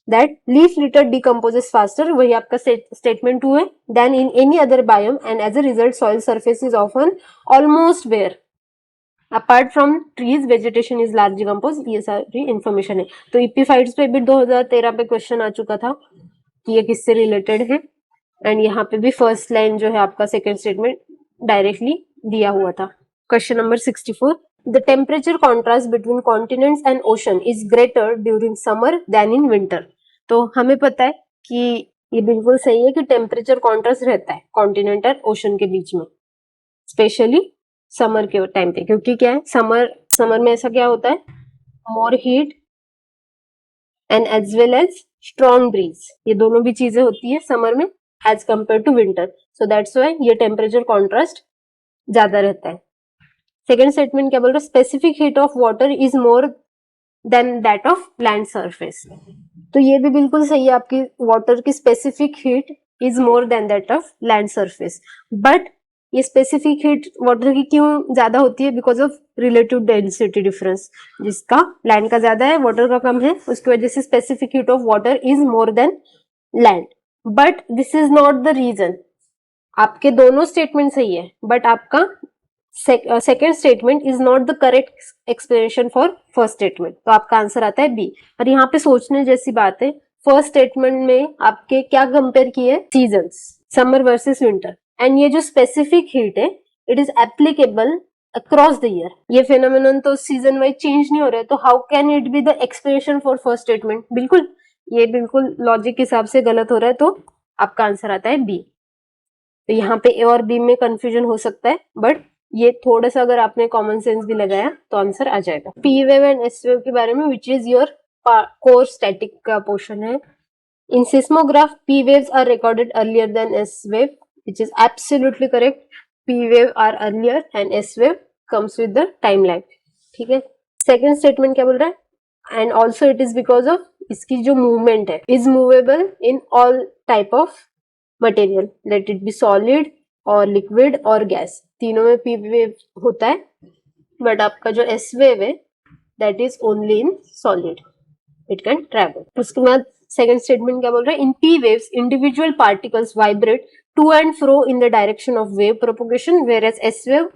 that leaf litter decomposes faster, वही आपका स्टेटमेंट 2 है, than in any other biome and as a result soil surface is often almost where apart from trees vegetation is largely compose. ये सारी इंफॉर्मेशन है। तो इपीफाइट्स पे भी 2013 पे क्वेश्चन आ चुका था कि ये किससे रिलेटेड है, एंड यहाँ पे भी फर्स्ट लाइन जो है आपका सेकेंड स्टेटमेंट डायरेक्टली दिया हुआ था। Question number 64, the temperature contrast between continents and ocean is greater during summer than in winter. तो हमें पता है कि ये बिल्कुल सही है कि टेम्परेचर कॉन्ट्रास्ट रहता है कॉन्टिनेंट और ओशन के बीच में, स्पेशली समर के टाइम पे, क्योंकि क्या है, समर में ऐसा क्या होता है, more heat and as well as strong breeze, ये दोनों भी चीजें होती है समर में as compare to winter, so that's why ये टेम्परेचर कॉन्ट्रास्ट ज्यादा रहता है। सेकेंड स्टेटमेंट क्या बोल रहा है, specific heat of water is more than that of land surface. तो ये भी बिल्कुल सही है, आपकी वाटर की specific heat is more than that of land surface, but ये स्पेसिफिक हीट वाटर की क्यों ज्यादा होती है, because of relative density difference, जिसका लैंड का ज्यादा है वाटर का कम है, उसकी वजह से specific heat of water is more than land. But this is not the reason, आपके दोनों स्टेटमेंट सही है, बट आपका second statement is not the correct explanation for first statement, तो आपका आंसर आता है बी। और यहाँ पे सोचने जैसी बात है, फर्स्ट स्टेटमेंट में आपके क्या कंपेयर किए, seasons, summer versus winter, and ये जो स्पेसिफिक हीट है it is applicable across the year, ये फेनोमेनन तो सीजन वाइज चेंज नहीं हो रहा है, तो how can it be the explanation for first statement, बिल्कुल ये बिल्कुल लॉजिक के हिसाब से गलत हो रहा है, तो आपका आंसर आता है बी। तो यहाँ पे ए और बी में कंफ्यूजन हो सकता है, बट ये थोड़ा सा अगर आपने कॉमन सेंस भी लगाया तो आंसर आ जाएगा। P wave and S wave के बारे में, which is your core static का पोर्शन है। In seismograph P waves are recorded earlier than S wave, which is absolutely correct, P wave are earlier and S wave comes with the time lag, ठीक है। Second statement क्या बोल रहा है, and also it is because of, इसकी जो movement है is movable in all type of material, let it be solid और लिक्विड और गैस, तीनों में पी वेव होता है, बट आपका जो एस वेव है that is only in solid, it can travel. उसके बाद सेकंड स्टेटमेंट क्या बोल रहा है, in P waves individual particles vibrate to and fro in the direction of wave propagation, whereas S wave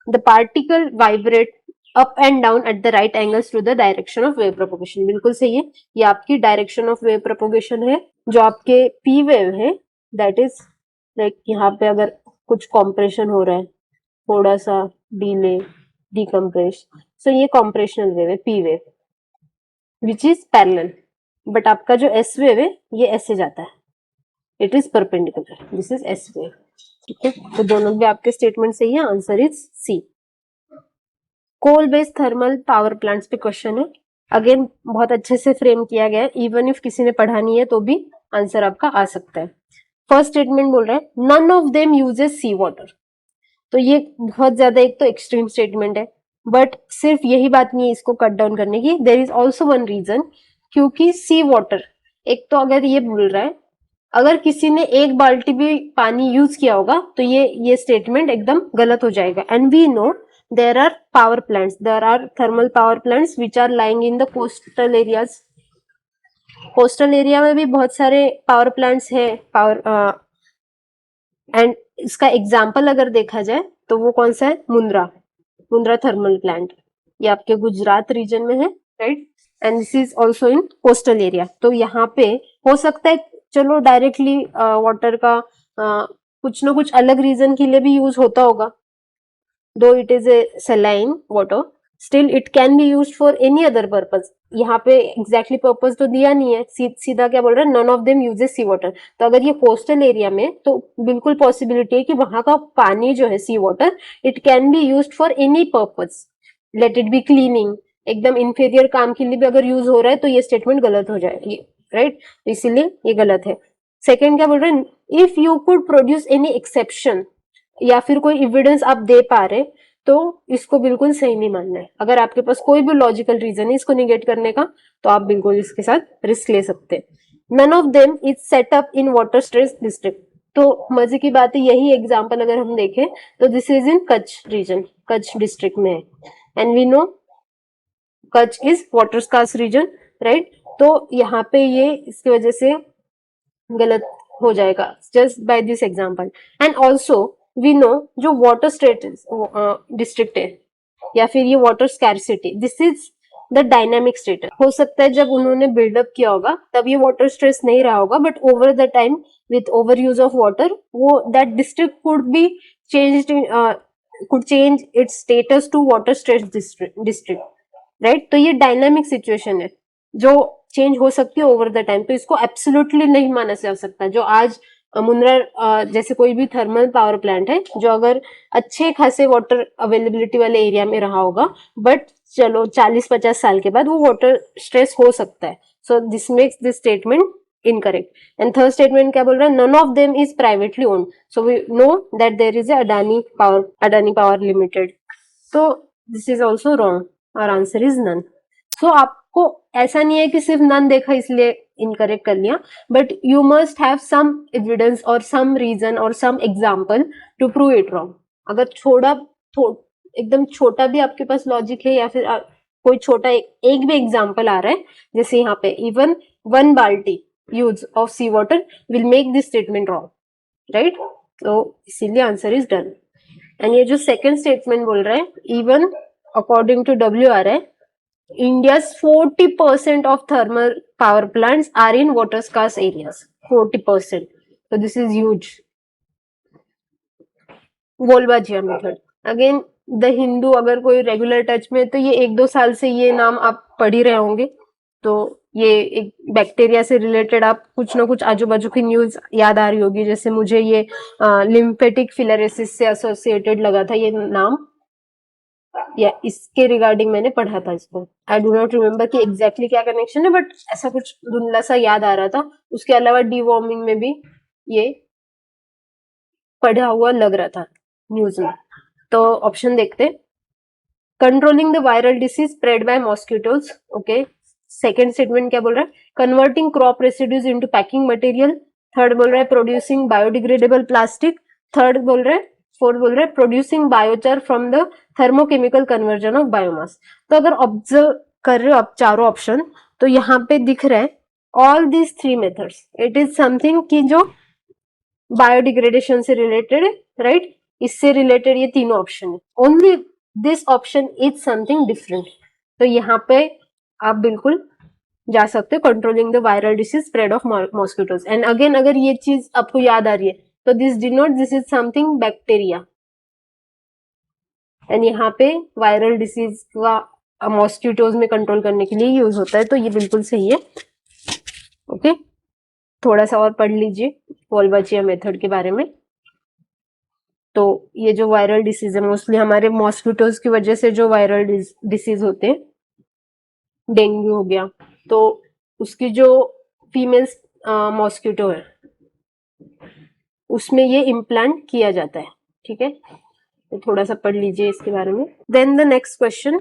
the particle vibrate up and down at the right angles to the direction of wave propagation. बिल्कुल सही है, ये आपकी direction of wave propagation है। जो आपके P wave है that is like यहाँ पे अगर कुछ कॉम्प्रेशन हो रहा है, थोड़ा सा डीले, डिकम्प्रेस, सो ये कॉम्प्रेशनल वेव है P wave, which is parallel, but आपका जो एस वेव है ये ऐसे जाता है, it is perpendicular, this is S wave, ठीक है। तो दोनों भी आपके स्टेटमेंट सही है, answer is C. Coal based thermal power plants पे क्वेश्चन है, अगेन बहुत अच्छे से फ्रेम किया गया है, इवन इफ किसी ने पढ़ा नहीं है तो भी आंसर आपका आ सकता है। फर्स्ट स्टेटमेंट बोल रहा है none of them uses sea water, तो ये बहुत ज्यादा एक तो एक्सट्रीम स्टेटमेंट है, बट सिर्फ यही बात नहीं है इसको कट डाउन करने की, there is also one reason, क्योंकि सी वाटर, एक तो अगर ये बोल रहा है अगर किसी ने एक बाल्टी भी पानी यूज किया होगा तो ये स्टेटमेंट एकदम गलत हो जाएगा, and we know there are power plants, there are thermal power plants which are lying in the coastal areas, coastal area में भी बहुत सारे पावर प्लांट्स है, एंड इसका एग्जाम्पल अगर देखा जाए तो वो कौन सा है, मुंद्रा थर्मल प्लांट, ये आपके गुजरात रीजन में है, right, and this is also in coastal area. तो यहाँ पे हो सकता है चलो डायरेक्टली वाटर का कुछ ना कुछ अलग रीजन के लिए भी यूज होता होगा, दो it is a saline water, still it can B use for any other purpose, यहाँ पे एग्जैक्टली पर्पज तो दिया नहीं है, सीधा क्या बोल रहा है, none of them uses sea water, तो अगर ये कोस्टल एरिया में तो बिल्कुल पॉसिबिलिटी है कि वहां का पानी जो है sea water it can be used for any purpose, let it be cleaning, एकदम इंफीरियर काम के लिए भी अगर यूज हो रहा है तो ये स्टेटमेंट गलत हो जाएगी, राइट, इसीलिए ये गलत है। सेकेंड क्या बोल रहे हैं, if you could produce any exception, या फिर कोई एविडेंस आप दे पा रहे तो इसको बिल्कुल सही नहीं मानना है, अगर आपके पास कोई भी लॉजिकल रीजन है इसको निगेट करने का तो आप बिल्कुल इसके साथ रिस्क ले सकते हैं। None of them is set up in water stress district, तो मजे की बात है यही एग्जाम्पल अगर हम देखें तो this is in Kutch region, Kutch district में है, and we know Kutch is water scarce region, right. तो यहाँ पे ये इसकी वजह से गलत हो जाएगा just by this example. And also we know जो वाटर स्टेट डिस्ट्रिक्ट है या फिर ये water scarcity, this is the dynamic state. हो सकता है जब उन्होंने बिल्डअप किया होगा तब ये वाटर स्ट्रेस नहीं रहा होगा, but over the time with over use of water वो that district could be changed, could change its status to water stress district, right. तो ये डायनामिक सिचुएशन है जो चेंज हो सकती है ओवर द टाइम, तो इसको एब्सोल्युटली नहीं माना जा सकता। जो आज मुंद्रा जैसे कोई भी थर्मल पावर प्लांट है जो अगर अच्छे खासे वाटर अवेलेबिलिटी वाले एरिया में रहा होगा, बट चलो 40-50 साल के बाद वो वाटर स्ट्रेस हो सकता है। So this makes this statement incorrect. And third statement क्या बोल रहा है, none of them is privately owned, so we know that there is Adani power limited, तो दिस इज ऑल्सो रॉन्ग, और आंसर इज नन। सो आपको ऐसा नहीं है कि सिर्फ नन देखा इसलिए इनकरेक्ट कर लिया, but you must have some evidence और सम रीजन और some example to prove it wrong. अगर एकदम छोटा भी आपके पास लॉजिक है या फिर कोई छोटा एक भी एग्जाम्पल आ रहा है, जैसे यहाँ पे इवन 1 बाल्टी use of sea water will make this statement wrong, right. तो इसीलिए आंसर इज डन। एंड ये जो सेकंड स्टेटमेंट बोल रहा है, even according to WRI, India's 40% of thermal power plants are in water scarce areas. 40%. So this is huge. Wolbachia method, again The Hindu, अगर कोई regular touch में, तो ये 1-2 साल से ये नाम आप पढ़ ही रहे होंगे। तो ये एक बैक्टीरिया से रिलेटेड आप कुछ ना कुछ आजू बाजू की न्यूज याद आ रही होगी, जैसे मुझे ये लिम्फेटिक फिलरेसिस से एसोसिएटेड लगा था ये नाम, या इसके रिगार्डिंग मैंने पढ़ा था इसको। आई डू नॉट रिमेम्बर कि एग्जैक्टली क्या कनेक्शन है, बट ऐसा कुछ धुंधला सा याद आ रहा था। उसके अलावा डीवॉर्मिंग में भी ये पढ़ा हुआ लग रहा था न्यूज में। तो ऑप्शन देखते, controlling the viral disease spread by mosquitoes, okay. Second statement क्या बोल रहा है, converting crop residues into packing material. Third बोल रहा है प्रोड्यूसिंग बायोडिग्रेडेबल प्लास्टिक। फोर्थ बोल रहा है producing biochar from the thermochemical conversion of biomass. तो अगर ऑब्जर्व कर रहे हो आप चारों ऑप्शन, तो यहाँ पे दिख रहा है all these 3 methods, it is something की जो बायोडिग्रेडेशन से रिलेटेड है, राइट। इससे रिलेटेड ये तीनों ऑप्शन है, only this option is something different. तो यहाँ पे आप बिल्कुल जा सकते हो, controlling the viral disease spread of mosquitoes. And again अगर ये चीज आपको याद आ रही है, तो this denote this is something bacteria, and यहाँ पे वायरल डिसीज का मॉस्किटोज में कंट्रोल करने के लिए यूज होता है, तो ये बिल्कुल सही है, ओके। थोड़ा सा और पढ़ लीजिए वोल्बाचिया मेथड के बारे में। तो ये जो वायरल डिसीज है, मोस्टली हमारे मॉस्किटोज की वजह से जो वायरल डिसीज होते हैं, डेंगू हो गया, तो उसकी जो फीमेल मॉस्किटो है उसमें ये इम्प्लांट किया जाता है, ठीक है। तो थोड़ा सा पढ़ लीजिए इसके बारे में। Then the next question,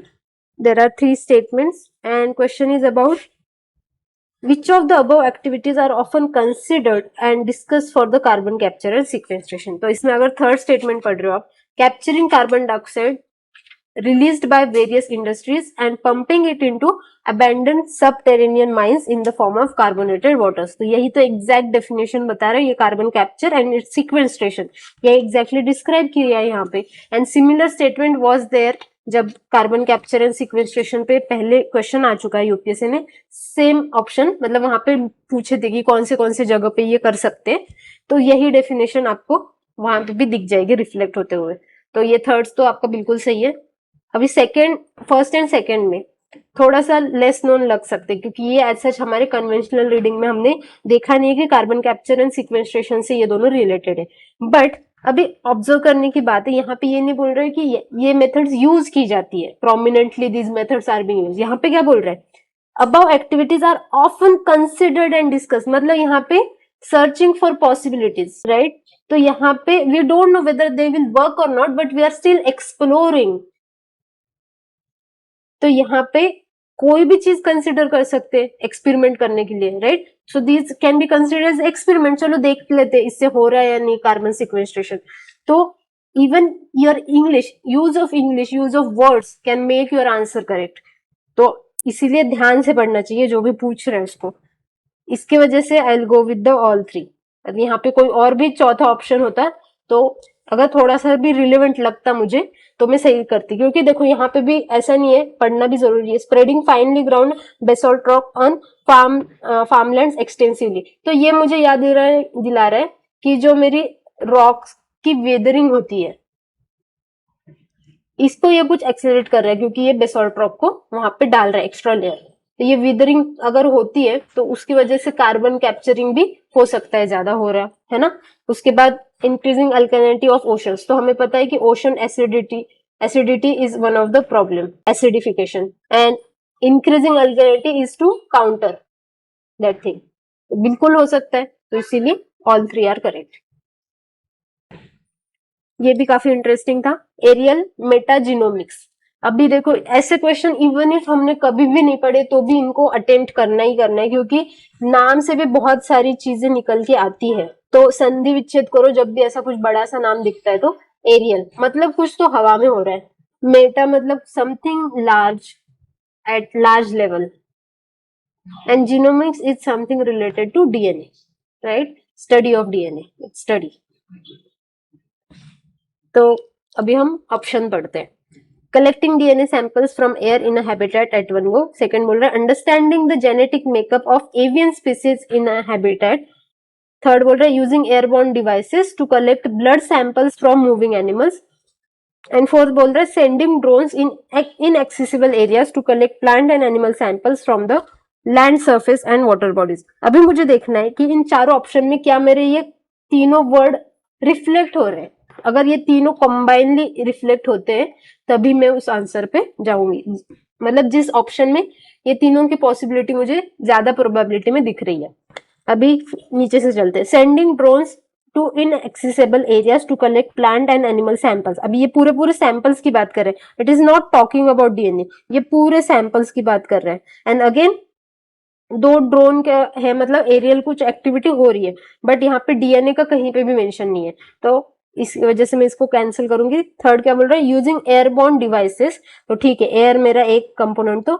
there are 3 statements and question is about which of the above activities are often considered and discussed for the carbon capture and sequestration। तो इसमें अगर थर्ड स्टेटमेंट पढ़ रहे हो आप, capturing carbon dioxide released by various industries and pumping it into abandoned subterranean mines in the form of carbonated waters। तो यही तो एग्जैक्ट डेफिनेशन बता रहा है ये carbon capture and its sequestration, ये एग्जैक्टली डिस्क्राइब किया है यहाँ पे। And similar statement was there जब कार्बन कैप्चर एंड सिक्वेस्ट्रेशन पे पहले क्वेश्चन आ चुका है यूपीएससी ने, सेम ऑप्शन, मतलब वहां पे पूछे थे कि कौन से जगह पे ये कर सकते हैं, तो यही डेफिनेशन आपको वहां पे भी दिख जाएगी रिफ्लेक्ट होते हुए। तो ये थर्ड्स तो आपका बिल्कुल सही है। अभी फर्स्ट एंड सेकंड में थोड़ा सा लेस नोन लग सकते, क्योंकि ये एज सच हमारे कन्वेंशनल रीडिंग में हमने देखा नहीं है कि कार्बन कैप्चर एंड सिक्वेस्ट्रेशन से ये दोनों रिलेटेड है। बट अभी ऑब्जर्व करने की बात है, यहाँ पे ये नहीं बोल रहे कि ये मेथड्स यूज की जाती है, prominently these methods are being used. यहाँ पे क्या बोल रहे हैं, above activities are often considered and discuss, मतलब यहाँ पे सर्चिंग फॉर पॉसिबिलिटीज, राइट। तो यहाँ पे we don't know whether they will work or not, but we are still exploring. तो यहाँ पे कोई भी चीज कंसिडर कर सकते हैं एक्सपेरिमेंट करने के लिए, right. So these can be considered as experiment, चलो देख लेते हैं इससे हो रहा है या नहीं कार्बन सिक्वेस्ट्रेशन। तो even your English use of words can make your answer correct. तो इसीलिए ध्यान से पढ़ना चाहिए जो भी पूछ रहे हैं उसको। इसकी वजह से आई will go with the all three. अगर यहाँ पे कोई और भी चौथा ऑप्शन होता तो अगर थोड़ा सा भी रिलेवेंट लगता मुझे तो मैं सही करती, क्योंकि देखो यहाँ पे भी ऐसा नहीं है, पढ़ना भी जरूरी है। Spreading finely ground basalt rock on farmlands extensively, तो ये मुझे याद दिला रहा है कि जो मेरी रॉक्स की वेदरिंग होती है इसको ये कुछ एक्सेलरेट कर रहा है, क्योंकि ये बेसोल्ट रॉक को वहां पे डाल रहा है एक्स्ट्रा लेयर। तो ये विदरिंग अगर होती है तो उसकी वजह से कार्बन कैप्चरिंग भी हो सकता है, ज्यादा हो रहा है ना। उसके बाद इंक्रीजिंग अल्कलिनिटी ऑफ ओशंस, तो हमें पता है कि ocean acidity is one of the problem, acidification, and increasing alkalinity is to counter that thing. बिल्कुल हो सकता है, तो इसीलिए ऑल थ्री आर करेक्ट। ये भी काफी इंटरेस्टिंग था, एरियल मेटाजिनोमिक्स। अभी देखो ऐसे क्वेश्चन इवन इफ हमने कभी भी नहीं पढ़े तो भी इनको अटेम्प्ट करना ही करना है, क्योंकि नाम से भी बहुत सारी चीजें निकल के आती है। तो संधि विच्छेद करो जब भी ऐसा कुछ बड़ा सा नाम दिखता है तो। एरियल मतलब कुछ तो हवा में हो रहा है, मेटा मतलब something large at large level, and genomics is something related to DNA, right, study of DNA, study. तो अभी हम ऑप्शन पढ़ते हैं। Collecting DNA samples from air in a habitat at one go. Second बोल रहा है understanding the genetic makeup of avian species in a habitat. Third बोल रहा है using airborne devices to collect blood samples from moving animals. And fourth बोल रहा है sending drones in inaccessible areas to collect plant and animal samples from the land surface and water bodies. अभी मुझे देखना है कि इन चारों ऑप्शन में क्या मेरे ये तीनों वर्ड रिफ्लेक्ट हो रहे हैं। अगर ये तीनों कंबाइनली रिफ्लेक्ट होते हैं तभी मैं उस आंसर पे जाऊंगी, मतलब जिस ऑप्शन में ये तीनों की पॉसिबिलिटी मुझे ज्यादा प्रोबेबिलिटी में दिख रही है। अभी नीचे से चलते हैं। Sending drones to inaccessible areas to collect plant and animal samples. अभी ये पूरे पूरे सैंपल्स की बात कर रहे हैं, it is not talking about DNA, ये पूरे सैंपल्स की बात कर रहे हैं। एंड अगेन दो ड्रोन का है, मतलब एरियल कुछ एक्टिविटी हो रही है, बट यहाँ पे डीएनए का कहीं पे भी मेंशन नहीं है, तो इस वजह से मैं इसको कैंसिल करूंगी। थर्ड क्या बोल रहा है यूजिंग एयरबॉर्न डिवाइसेस, तो ठीक है, एयर मेरा एक कंपोनेंट तो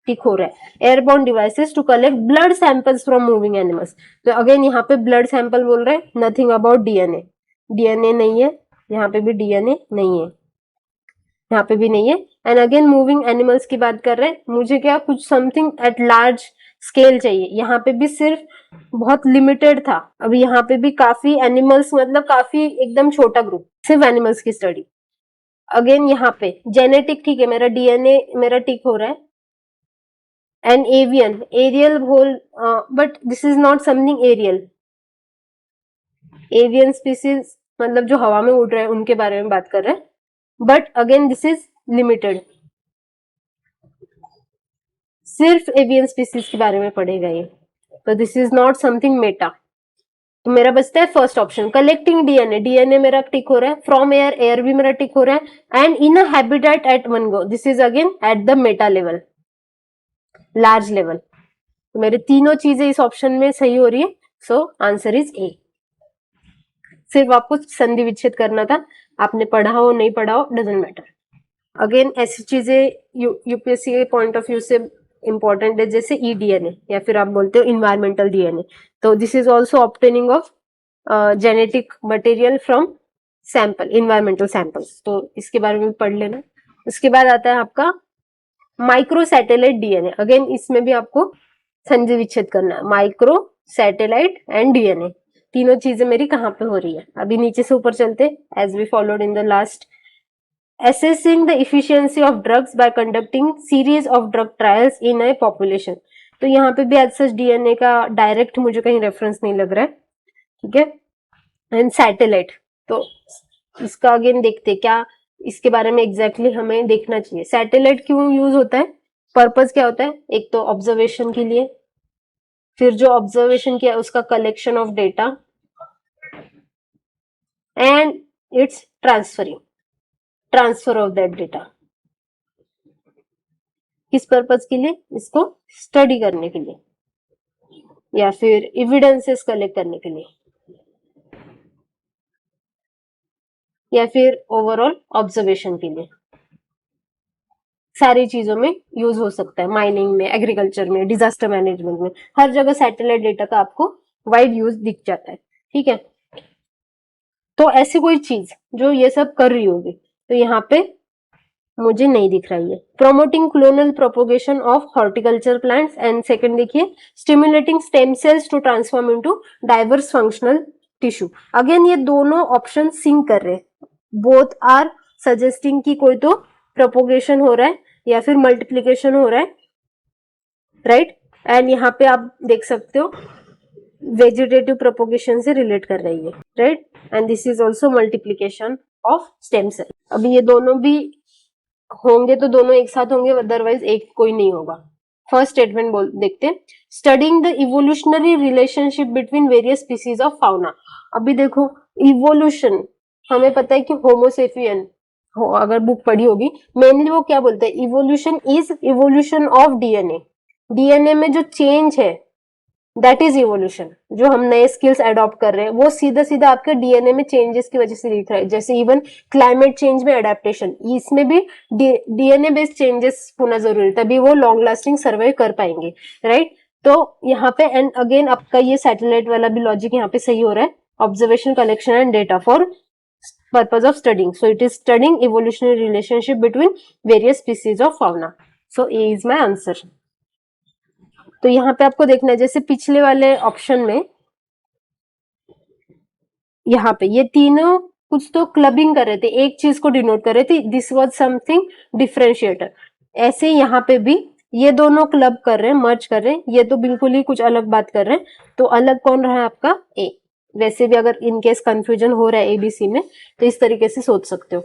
ठीक हो रहा है। Airborne devices to collect blood samples from moving animals, तो अगेन यहाँ पे ब्लड सैंपल बोल रहे हैं, नथिंग अबाउट डीएनए, डीएनए नहीं है, यहाँ पे भी डीएनए नहीं है, यहाँ पे भी नहीं है। एंड अगेन मूविंग एनिमल्स की बात कर रहे हैं, मुझे क्या कुछ समथिंग एट लार्ज स्केल चाहिए, यहाँ पे भी सिर्फ बहुत लिमिटेड था। अभी यहाँ पे भी काफी एनिमल्स, मतलब काफी एकदम छोटा ग्रुप, सिर्फ एनिमल्स की स्टडी। अगेन यहाँ पे जेनेटिक ठीक है, मेरा डीएनए मेरा टिक हो रहा है। And avian aerial whole, but this is not something aerial. Avian species मतलब जो हवा में उड़ रहे हैं उनके बारे में बात कर रहे हैं, but again this is limited, सिर्फ एवियन स्पीसीज के बारे में पढ़ेगा ये, तो this is not something Meta. तो मेरा बचता है first option, collecting DNA, DNA मेरा टिक हो रहा है, फ्रॉम एयर, एयर भी मेरा टिक हो रहा है, and in a habitat at one go, this is again at the meta level, large level. तो मेरे तीनों चीजें इस ऑप्शन में सही हो रही है, सो आंसर इज ए। सिर्फ आपको संधि विच्छेद करना था, आपने पढ़ा हो नहीं पढ़ा हो डजेंट मैटर। अगेन ऐसी चीजें यूपीएससी के पॉइंट ऑफ व्यू से इंपॉर्टेंट है, जैसे ई डीएनए या फिर आप बोलते हो इन्वायरमेंटल डीएनए, तो this is also obtaining of genetic material from sample, environmental samples, तो इसके बारे में पढ़ लेना। उसके बाद आता है आपका माइक्रो सैटेलाइट डीएनए। अगेन इसमें भी आपको संधि विच्छेद करना है, माइक्रो सैटेलाइट एंड डीएनए, तीनों चीजें मेरी कहाँ पे हो रही है। अभी नीचे से ऊपर चलते, as we followed in the last, assessing the efficiency of drugs by conducting series of drug trials in a population। तो यहाँ पे भी एज सच डीएनए का डायरेक्ट मुझे कहीं रेफरेंस नहीं लग रहा है, ठीक है। एंड सैटेलाइट, तो इसका अगेन देखते क्या इसके बारे में एग्जैक्टली हमें देखना चाहिए। सैटेलाइट क्यों यूज होता है, पर्पज क्या होता है, एक तो ऑब्जर्वेशन के लिए, फिर जो ऑब्जर्वेशन किया उसका collection of data, and it's transfer of that data. किस पर्पज के लिए, इसको स्टडी करने के लिए या फिर एविडेंसेस कलेक्ट करने के लिए या फिर ओवरऑल ऑब्जर्वेशन के लिए। सारी चीजों में यूज हो सकता है, माइनिंग में, एग्रीकल्चर में, डिजास्टर मैनेजमेंट में, हर जगह सैटेलाइट डेटा का आपको वाइड यूज दिख जाता है। ठीक है, तो ऐसी कोई चीज जो ये सब कर रही होगी, तो यहाँ पे मुझे नहीं दिख रही है। Promoting clonal propagation of horticulture plants, and second देखिए stimulating stem cells to transform into diverse functional tissue. Again ये दोनों ऑप्शन सिंक कर रहे हैं, बोथ आर सजेस्टिंग कि कोई तो प्रोपोगेशन हो रहा है या फिर मल्टीप्लीकेशन हो रहा है, राइट। एंड यहाँ पे आप देख सकते हो वेजिटेटिव प्रोपोगेशन से रिलेट कर रही है, right. And this is also multiplication of stem cell. अभी ये दोनों भी होंगे तो दोनों एक साथ होंगे, अदरवाइज एक कोई नहीं होगा। फर्स्ट स्टेटमेंट बोल देखते हैं, studying the evolutionary relationship between various species of fauna. अभी देखो इवोल्यूशन, हमें पता है कि होमोसेपियन हो, अगर बुक पढ़ी होगी, मेनली वो क्या बोलते हैं, evolution is evolution of DNA. DNA में जो चेंज है दैट इज इवोल्यूशन। जो हम नए स्किल्स अडॉप्ट कर रहे हैं वो सीधा सीधा आपके डीएनए में चेंजेस की वजह से दिख रहा है। जैसे इवन क्लाइमेट चेंज में अडेप्टेशन, इसमें भी डीएनए बेस्ड चेंजेस होना जरूरी है, तभी वो लॉन्ग लास्टिंग सर्वाइव कर पाएंगे, राइट। तो यहाँ पे एंड अगेन आपका ये सैटेलाइट वाला भी लॉजिक यहाँ पे सही हो रहा है, observation, collection and data for purpose of studying. So it is studying evolutionary relationship between various species of fauna. So A is my answer. तो यहाँ पे आपको देखना है, जैसे पिछले वाले ऑप्शन में यहाँ पे ये तीनों कुछ तो क्लबिंग कर रहे थे, एक चीज को डिनोट कर रहे थे, दिस वाज समथिंग डिफरेंशिएटर। ऐसे यहाँ पे भी ये दोनों क्लब कर रहे हैं, मर्ज कर रहे हैं, ये तो बिल्कुल ही कुछ अलग बात कर रहे हैं। तो अलग कौन रहा है आपका, ए। वैसे भी अगर इनकेस कंफ्यूजन हो रहा है एबीसी में तो इस तरीके से सोच सकते हो।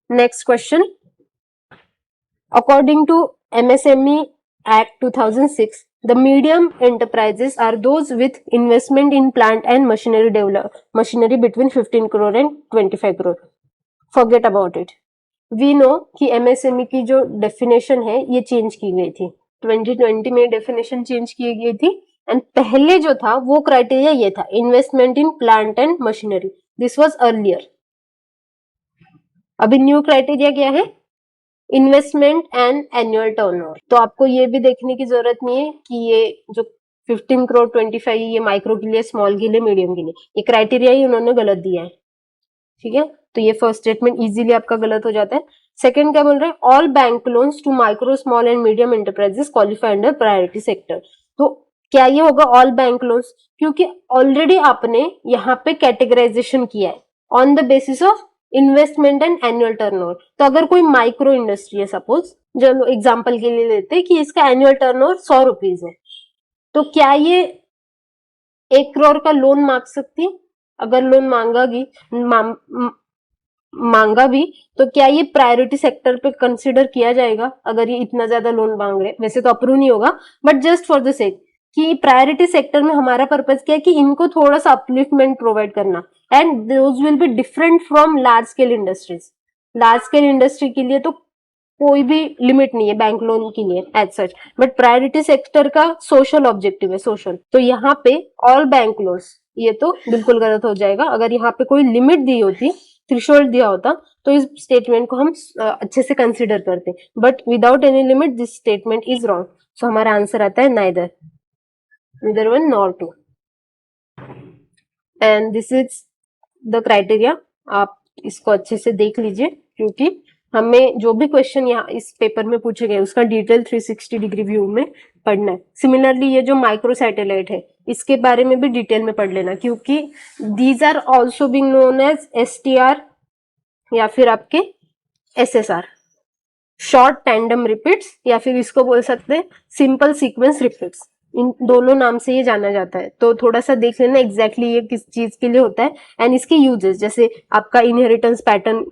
Next question, according to MSME act 2006, the medium enterprises are those with investment in plant and machinery between 15 crore and 25 crore. Forget about it. We know कि MSME की जो डेफिनेशन है ये चेंज की गई थी 2020 में, डेफिनेशन चेंज की गई थी। एंड पहले जो था वो क्राइटेरिया ये था, investment in plant and machinery, this was earlier. अभी न्यू क्राइटेरिया क्या है, इन्वेस्टमेंट एंड एनुअल टर्नओवर। तो आपको ये भी देखने की जरूरत नहीं है कि ये जो 15 करोड़ 25 ये माइक्रो के लिए, स्मॉल के लिए, मीडियम के लिए, ये क्राइटेरिया ही उन्होंने गलत दिया है। ठीक है, तो ये फर्स्ट स्टेटमेंट इजीली आपका गलत हो जाता है। सेकंड क्या बोल रहे हैं, all bank loans to micro, small and medium enterprises qualify under priority sector. तो क्या ये होगा ऑल बैंक लोन्स, क्योंकि ऑलरेडी आपने यहाँ पे कैटेगराइजेशन किया है on the basis of investment and annual turnover. तो अगर कोई माइक्रो इंडस्ट्री है, सपोज जो एग्जांपल के लिए लेते हैं कि इसका एनुअल टर्नओवर 100 रुपीज है, तो क्या ये 1 करोड़ का लोन मांग सकती है? अगर लोन मांगा भी तो क्या ये प्रायोरिटी सेक्टर पे कंसिडर किया जाएगा? अगर ये इतना ज्यादा लोन मांग रहे, वैसे तो अप्रूव नहीं होगा, but just for the sake कि प्रायोरिटी सेक्टर में हमारा पर्पज क्या है कि इनको थोड़ा सा अपलिफ्टमेंट प्रोवाइड करना, and those will be different from large scale industries. Large scale industry के लिए तो कोई भी लिमिट नहीं है बैंक लोन के लिए as such, but priority sector का सोशल ऑब्जेक्टिव है, सोशल। तो यहाँ पे ऑल बैंक लोन्स, ये तो बिल्कुल गलत हो जाएगा। अगर यहाँ पे कोई लिमिट दी होती, थ्रेशोल्ड दिया होता, तो इस स्टेटमेंट को हम अच्छे से कंसिडर करते, but without any limit this statement is wrong. So हमारा आंसर आता है neither, neither one nor two, and this is the criteria। आप इसको अच्छे से देख लीजिए, क्योंकि हमें जो भी क्वेश्चन यहाँ इस पेपर में पूछे गए उसका डिटेल 360 डिग्री व्यू में पढ़ना है। सिमिलरली ये जो माइक्रो सैटेलाइट है इसके बारे में भी डिटेल में पढ़ लेना, क्योंकि these are also being known as STR या फिर आपके SSR, शॉर्ट टैंडम रिपीट्स, या फिर इसको बोल सकते हैं सिंपल सीक्वेंस रिपीट्स। इन दोनों नाम से ये जाना जाता है। तो थोड़ा सा देख लेना एग्जैक्टली ये किस चीज के लिए होता है एंड इसके यूजेस, जैसे आपका इनहेरिटेंस पैटर्न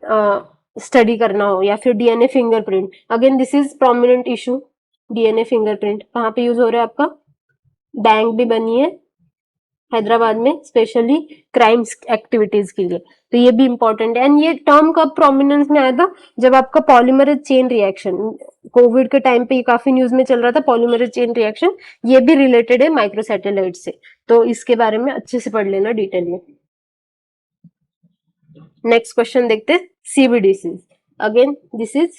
स्टडी करना हो या फिर DNA fingerprint. Again this is prominent issue, DNA fingerprint कहाँ पे यूज हो रहा है आपका, बैंक भी बनी है हैदराबाद में स्पेशली क्राइम्स एक्टिविटीज के लिए, तो ये भी इंपॉर्टेंट है। एंड ये टर्म कब प्रोमिनेंस में आया था, जब आपका पॉलीमरेज चेन रिएक्शन, कोविड के टाइम पे ये काफी न्यूज में चल रहा था पॉलीमरेज चेन रिएक्शन, ये भी रिलेटेड है माइक्रोसैटेलाइट से, तो इसके बारे में अच्छे से पढ़ लेना डिटेल में। नेक्स्ट क्वेश्चन देखते हैं, CBDCs। अगेन दिस इज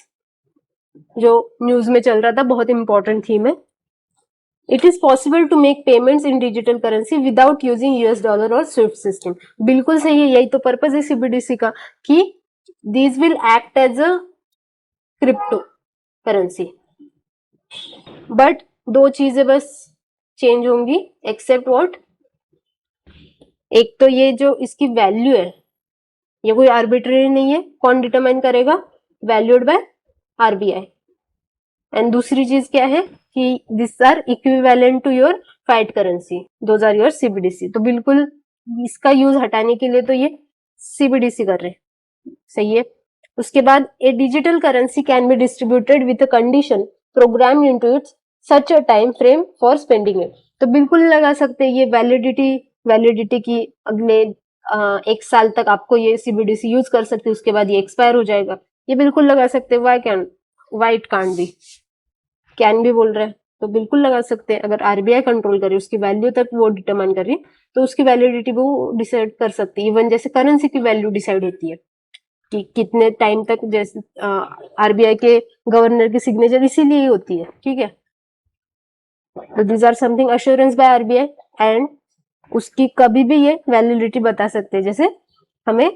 जो न्यूज में चल रहा था, बहुत इंपॉर्टेंट थीम है। It is possible to make payments in digital currency without using US dollar और स्विफ्ट सिस्टम। बिल्कुल सही है, यही तो पर्पज है सीबीडीसी का कि these will act as a crypto currency. But दो चीजें बस चेंज होंगी, एक्सेप्ट व्हाट, एक तो ये जो इसकी वैल्यू है ये कोई आर्बिट्रेरी नहीं है, कौन डिटरमाइन करेगा, वैल्यूड बाय आरबीआई। एंड दूसरी चीज क्या है कि this are equivalent to your fiat currency, those are your CBDC. तो बिल्कुल इसका यूज हटाने के लिए तो ये सीबीडीसी कर रहे हैं, सही है। उसके बाद a digital currency can be distributed with a condition program into its such a time frame for spending it. तो बिल्कुल लगा सकते हैं, ये वैलिडिटी की अगले 1 साल तक आपको ये सीबीडीसी यूज कर सकते हैं, उसके बाद ये एक्सपायर हो जाएगा, ये बिल्कुल लगा सकते हैं। Why it can't be, can भी बोल रहे हैं तो बिल्कुल लगा सकते हैं। अगर आरबीआई कंट्रोल करे, उसकी वैल्यू तक वो डिटरमाइन कर रही, तो उसकी वैलिडिटी वो डिसाइड कर सकती है। इवन जैसे करेंसी की वैल्यू डिसाइड होती है कि कितने टाइम तक, जैसे आरबीआई के गवर्नर की सिग्नेचर इसीलिए ही होती है, ठीक है। तो these are something assurance by RBI, and उसकी कभी भी ये वैलिडिटी बता सकते हैं, जैसे हमें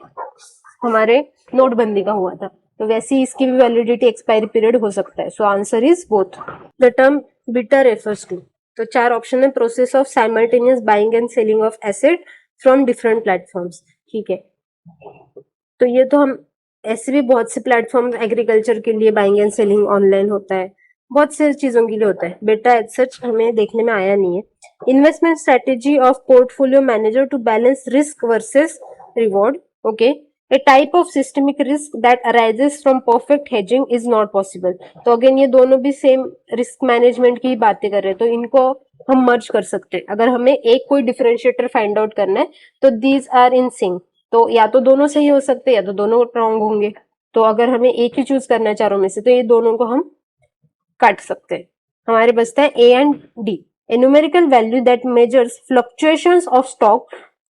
हमारे नोटबंदी का हुआ था, तो वैसे ही इसकी भी वैलिडिटी एक्सपायरी पीरियड हो सकता है। So answer is both. The term beta refers to, तो 4 ऑप्शन है, process of simultaneous buying and selling of asset from different platforms, ठीक है। तो ये तो हम ऐसे भी बहुत से प्लेटफॉर्म एग्रीकल्चर के लिए बाइंग एंड सेलिंग ऑनलाइन होता है, बहुत से चीजों के लिए होता है। बेटा एज सच हमें देखने में आया नहीं है। Investment strategy of portfolio manager to balance risk versus reward, okay. A type of systemic risk that arises from perfect hedging is not possible. तो अगेन ये दोनों भी सेम रिस्क मैनेजमेंट की बातें कर रहे हैं, तो इनको हम मर्ज कर सकते हैं। अगर हमें एक कोई डिफरेंशिएटर फाइंड आउट करना है तो दीज आर इन सिंक, तो या तो दोनों सही हो सकते हैं या तो दोनों रॉन्ग होंगे। तो अगर हमें एक ही चूज करना है चारों में से, तो ये दोनों को हम काट सकते हैं। हमारे बचता है A and D. A numerical value that measures fluctuations of stock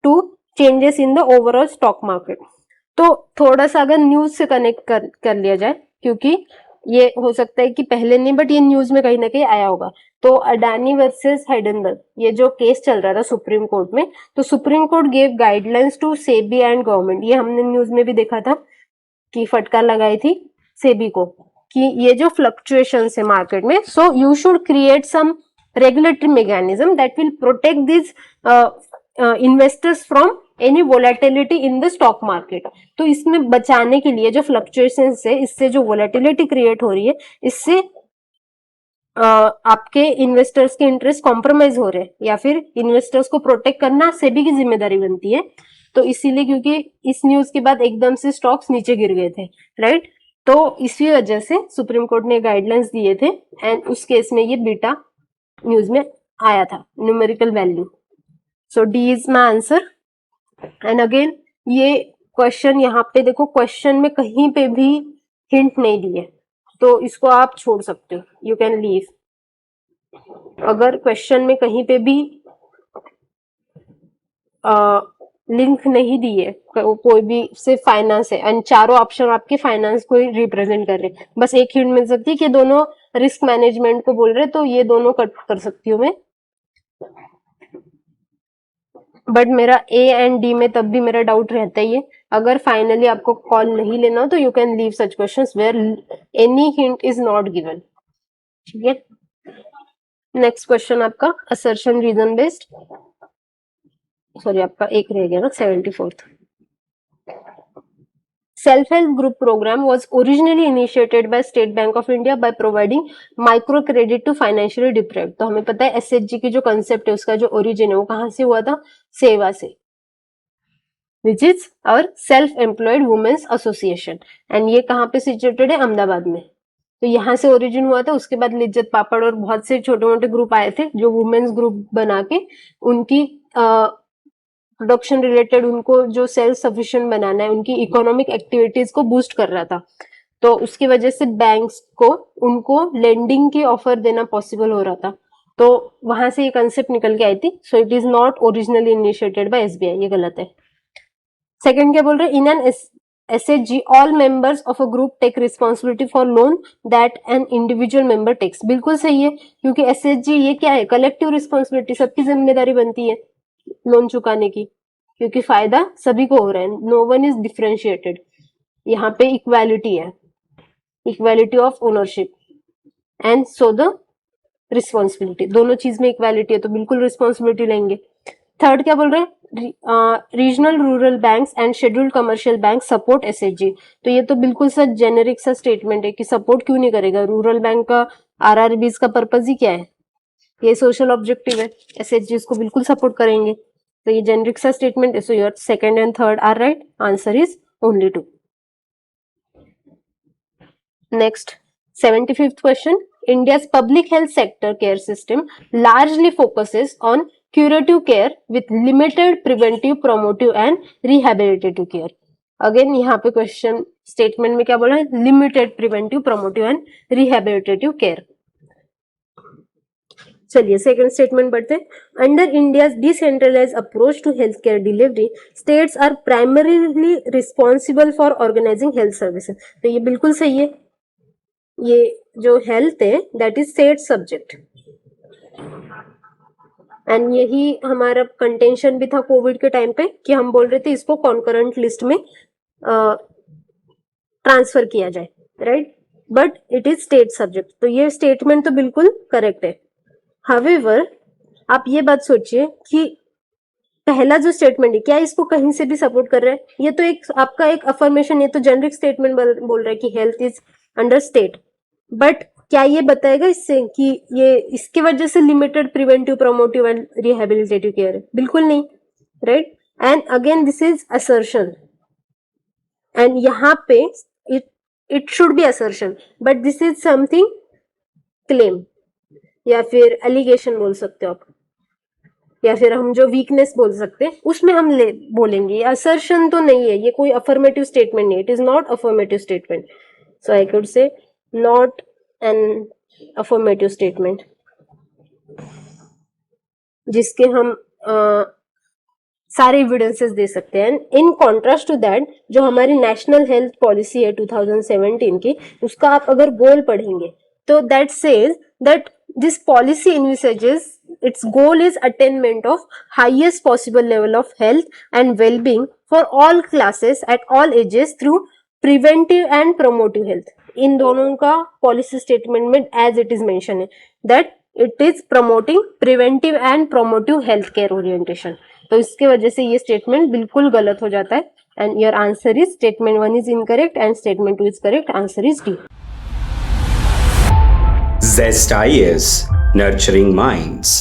to changes in the overall stock market. तो थोड़ा सा अगर न्यूज से कनेक्ट कर लिया जाए, क्योंकि ये हो सकता है कि पहले नहीं, बट ये न्यूज में कहीं ना कहीं आया होगा। तो अडानी वर्सेस हाइडेनबर्ग, ये जो केस चल रहा था सुप्रीम कोर्ट में, तो supreme court gave guidelines to SEBI and government. ये हमने न्यूज में भी देखा था कि फटकार लगाई थी सेबी को कि ये जो फ्लक्चुएशंस है मार्केट में, so you should create some regulatory mechanism that will protect this investors from any volatility in the stock market. तो इसमें बचाने के लिए जो फ्लक्चुएशंस है, इससे जो वोलेटिलिटी क्रिएट हो रही है, इससे आपके इन्वेस्टर्स के इंटरेस्ट कॉम्प्रोमाइज हो रहे हैं, या फिर इन्वेस्टर्स को प्रोटेक्ट करना सेबी की जिम्मेदारी बनती है। तो इसीलिए, क्योंकि इस न्यूज के बाद एकदम से स्टॉक्स नीचे गिर गए थे, राइट। तो इसी वजह से सुप्रीम कोर्ट ने गाइडलाइंस दिए थे, एंड उस केस में ये बीटा न्यूज में आया था, numerical value. So D is my answer. And again ये क्वेश्चन, यहाँ पे देखो क्वेश्चन में कहीं पे भी हिंट नहीं दिए, तो इसको आप छोड़ सकते हो, यू कैन लीव। अगर क्वेश्चन में कहीं पे भी लिंक नहीं दिए, कोई भी सिर्फ फाइनेंस है एंड चारों ऑप्शन आपके फाइनेंस को ही रिप्रेजेंट कर रहे हैं, बस एक हिंट मिल सकती है कि दोनों रिस्क मैनेजमेंट को बोल रहे, तो ये दोनों कट कर सकती हूँ मैं। बट मेरा ए एंड डी में तब भी मेरा डाउट रहता ही है। अगर फाइनली आपको कॉल नहीं लेना हो तो you can leave such questions where any hint is not given, ठीक है। नेक्स्ट क्वेश्चन आपका असर्शन रीजन बेस्ड, सॉरी आपका एक रह गया ना, 74th। Self help group program was originally initiated by State Bank of India by providing micro credit to financially deprived। तो हमें पता है SHG की जो कंसेप्ट है, उसका जो ओरिजिन है वो कहां से हुआ था, सेवा से, which is our self employed womens association. And ये कहाँ पे सिचुएटेड है, अहमदाबाद में। तो यहाँ से ओरिजिन हुआ था। उसके बाद लिज्जत पापड़ और बहुत से छोटे मोटे ग्रुप आए थे जो वुमेन्स ग्रुप बना के उनकी प्रोडक्शन रिलेटेड, उनको जो सेल्फ सफिशिएंट बनाना है, उनकी इकोनॉमिक एक्टिविटीज को बूस्ट कर रहा था। तो उसकी वजह से बैंक्स को उनको लेंडिंग की ऑफर देना पॉसिबल हो रहा था। तो वहां से ये कंसेप्ट निकल के आई थी। सो it is not originally initiated by SBI, ये गलत है। सेकंड क्या बोल रहे हैं, SHG, all members of a group take responsibility for loan that an individual member takes. बिल्कुल सही है, क्योंकि SHG ये क्या है, कलेक्टिव रिस्पॉन्सिबिलिटी, सबकी जिम्मेदारी बनती है लोन चुकाने की, क्योंकि फायदा सभी को हो रहा है. No one is differentiated. यहाँ पे इक्वालिटी है, equality of ownership and so the responsibility, दोनों चीज में इक्वालिटी है तो बिल्कुल रिस्पॉन्सिबिलिटी लेंगे. थर्ड क्या बोल रहे हैं, regional rural banks and scheduled commercial bank support SHG. तो ये तो बिल्कुल सा जेनेरिक सा स्टेटमेंट है कि सपोर्ट क्यों नहीं करेगा. रूरल बैंक का आरआरबीज का पर्पज ही क्या है, ये सोशल ऑब्जेक्टिव है. एसएचजी इसको बिल्कुल सपोर्ट करेंगे. तो ये जेनेरिक सा स्टेटमेंट है. So your second and third are right. Answer is only 2. Next 75th question. India's public health sector care system largely focuses on curative care with limited preventive, promotive and rehabilitative care. Again यहाँ पे question statement में क्या बोला है, limited preventive, promotive and rehabilitative care. चलिए second statement पढ़ते हैं. Under India's decentralised approach to health care delivery, states are primarily responsible for organising health services. तो ये बिल्कुल सही है. ये जो हेल्थ है that is state subject, and यही हमारा कंटेंशन भी था कोविड के टाइम पे कि हम बोल रहे थे इसको कॉन्करेंट लिस्ट में ट्रांसफर किया जाए, right. But it is state subject. तो ये स्टेटमेंट तो बिल्कुल करेक्ट है. हावेवर आप ये बात सोचिए कि पहला जो स्टेटमेंट है क्या इसको कहीं से भी सपोर्ट कर रहा है. ये तो एक आपका एक अफर्मेशन, ये तो जेनरिक स्टेटमेंट बोल रहा है कि health is under state. But क्या ये बताएगा इससे कि ये इसकी वजह से limited preventive, promotive and rehabilitative care है? बिल्कुल नहीं, right. And again this is assertion, and यहाँ पे it should be assertion, but this is something claim या फिर एलिगेशन बोल सकते हो आप, या फिर हम जो वीकनेस बोल सकते हैं उसमें हम बोलेंगे. असर्शन तो नहीं है, ये कोई अफर्मेटिव स्टेटमेंट नहीं. It is not affirmative statement. So I could say not an affirmative statement जिसके हम सारे एविडेंसेस दे सकते हैं. इन कॉन्ट्रास्ट टू दैट जो हमारी नेशनल हेल्थ पॉलिसी है 2017 की, उसका आप अगर गोल पढ़ेंगे तो that says that this policy envisages its goal is attainment of highest possible level of health and well-being for all classes at all ages through preventive and promotive health. इन दोनों का policy statement में as it is mention है that it is promoting preventive and promotive health care orientation. तो इसके वजह से ये statement बिल्कुल गलत हो जाता है. And your answer is statement 1 is incorrect and statement 2 is correct. Answer is D. Zest IAS, nurturing minds.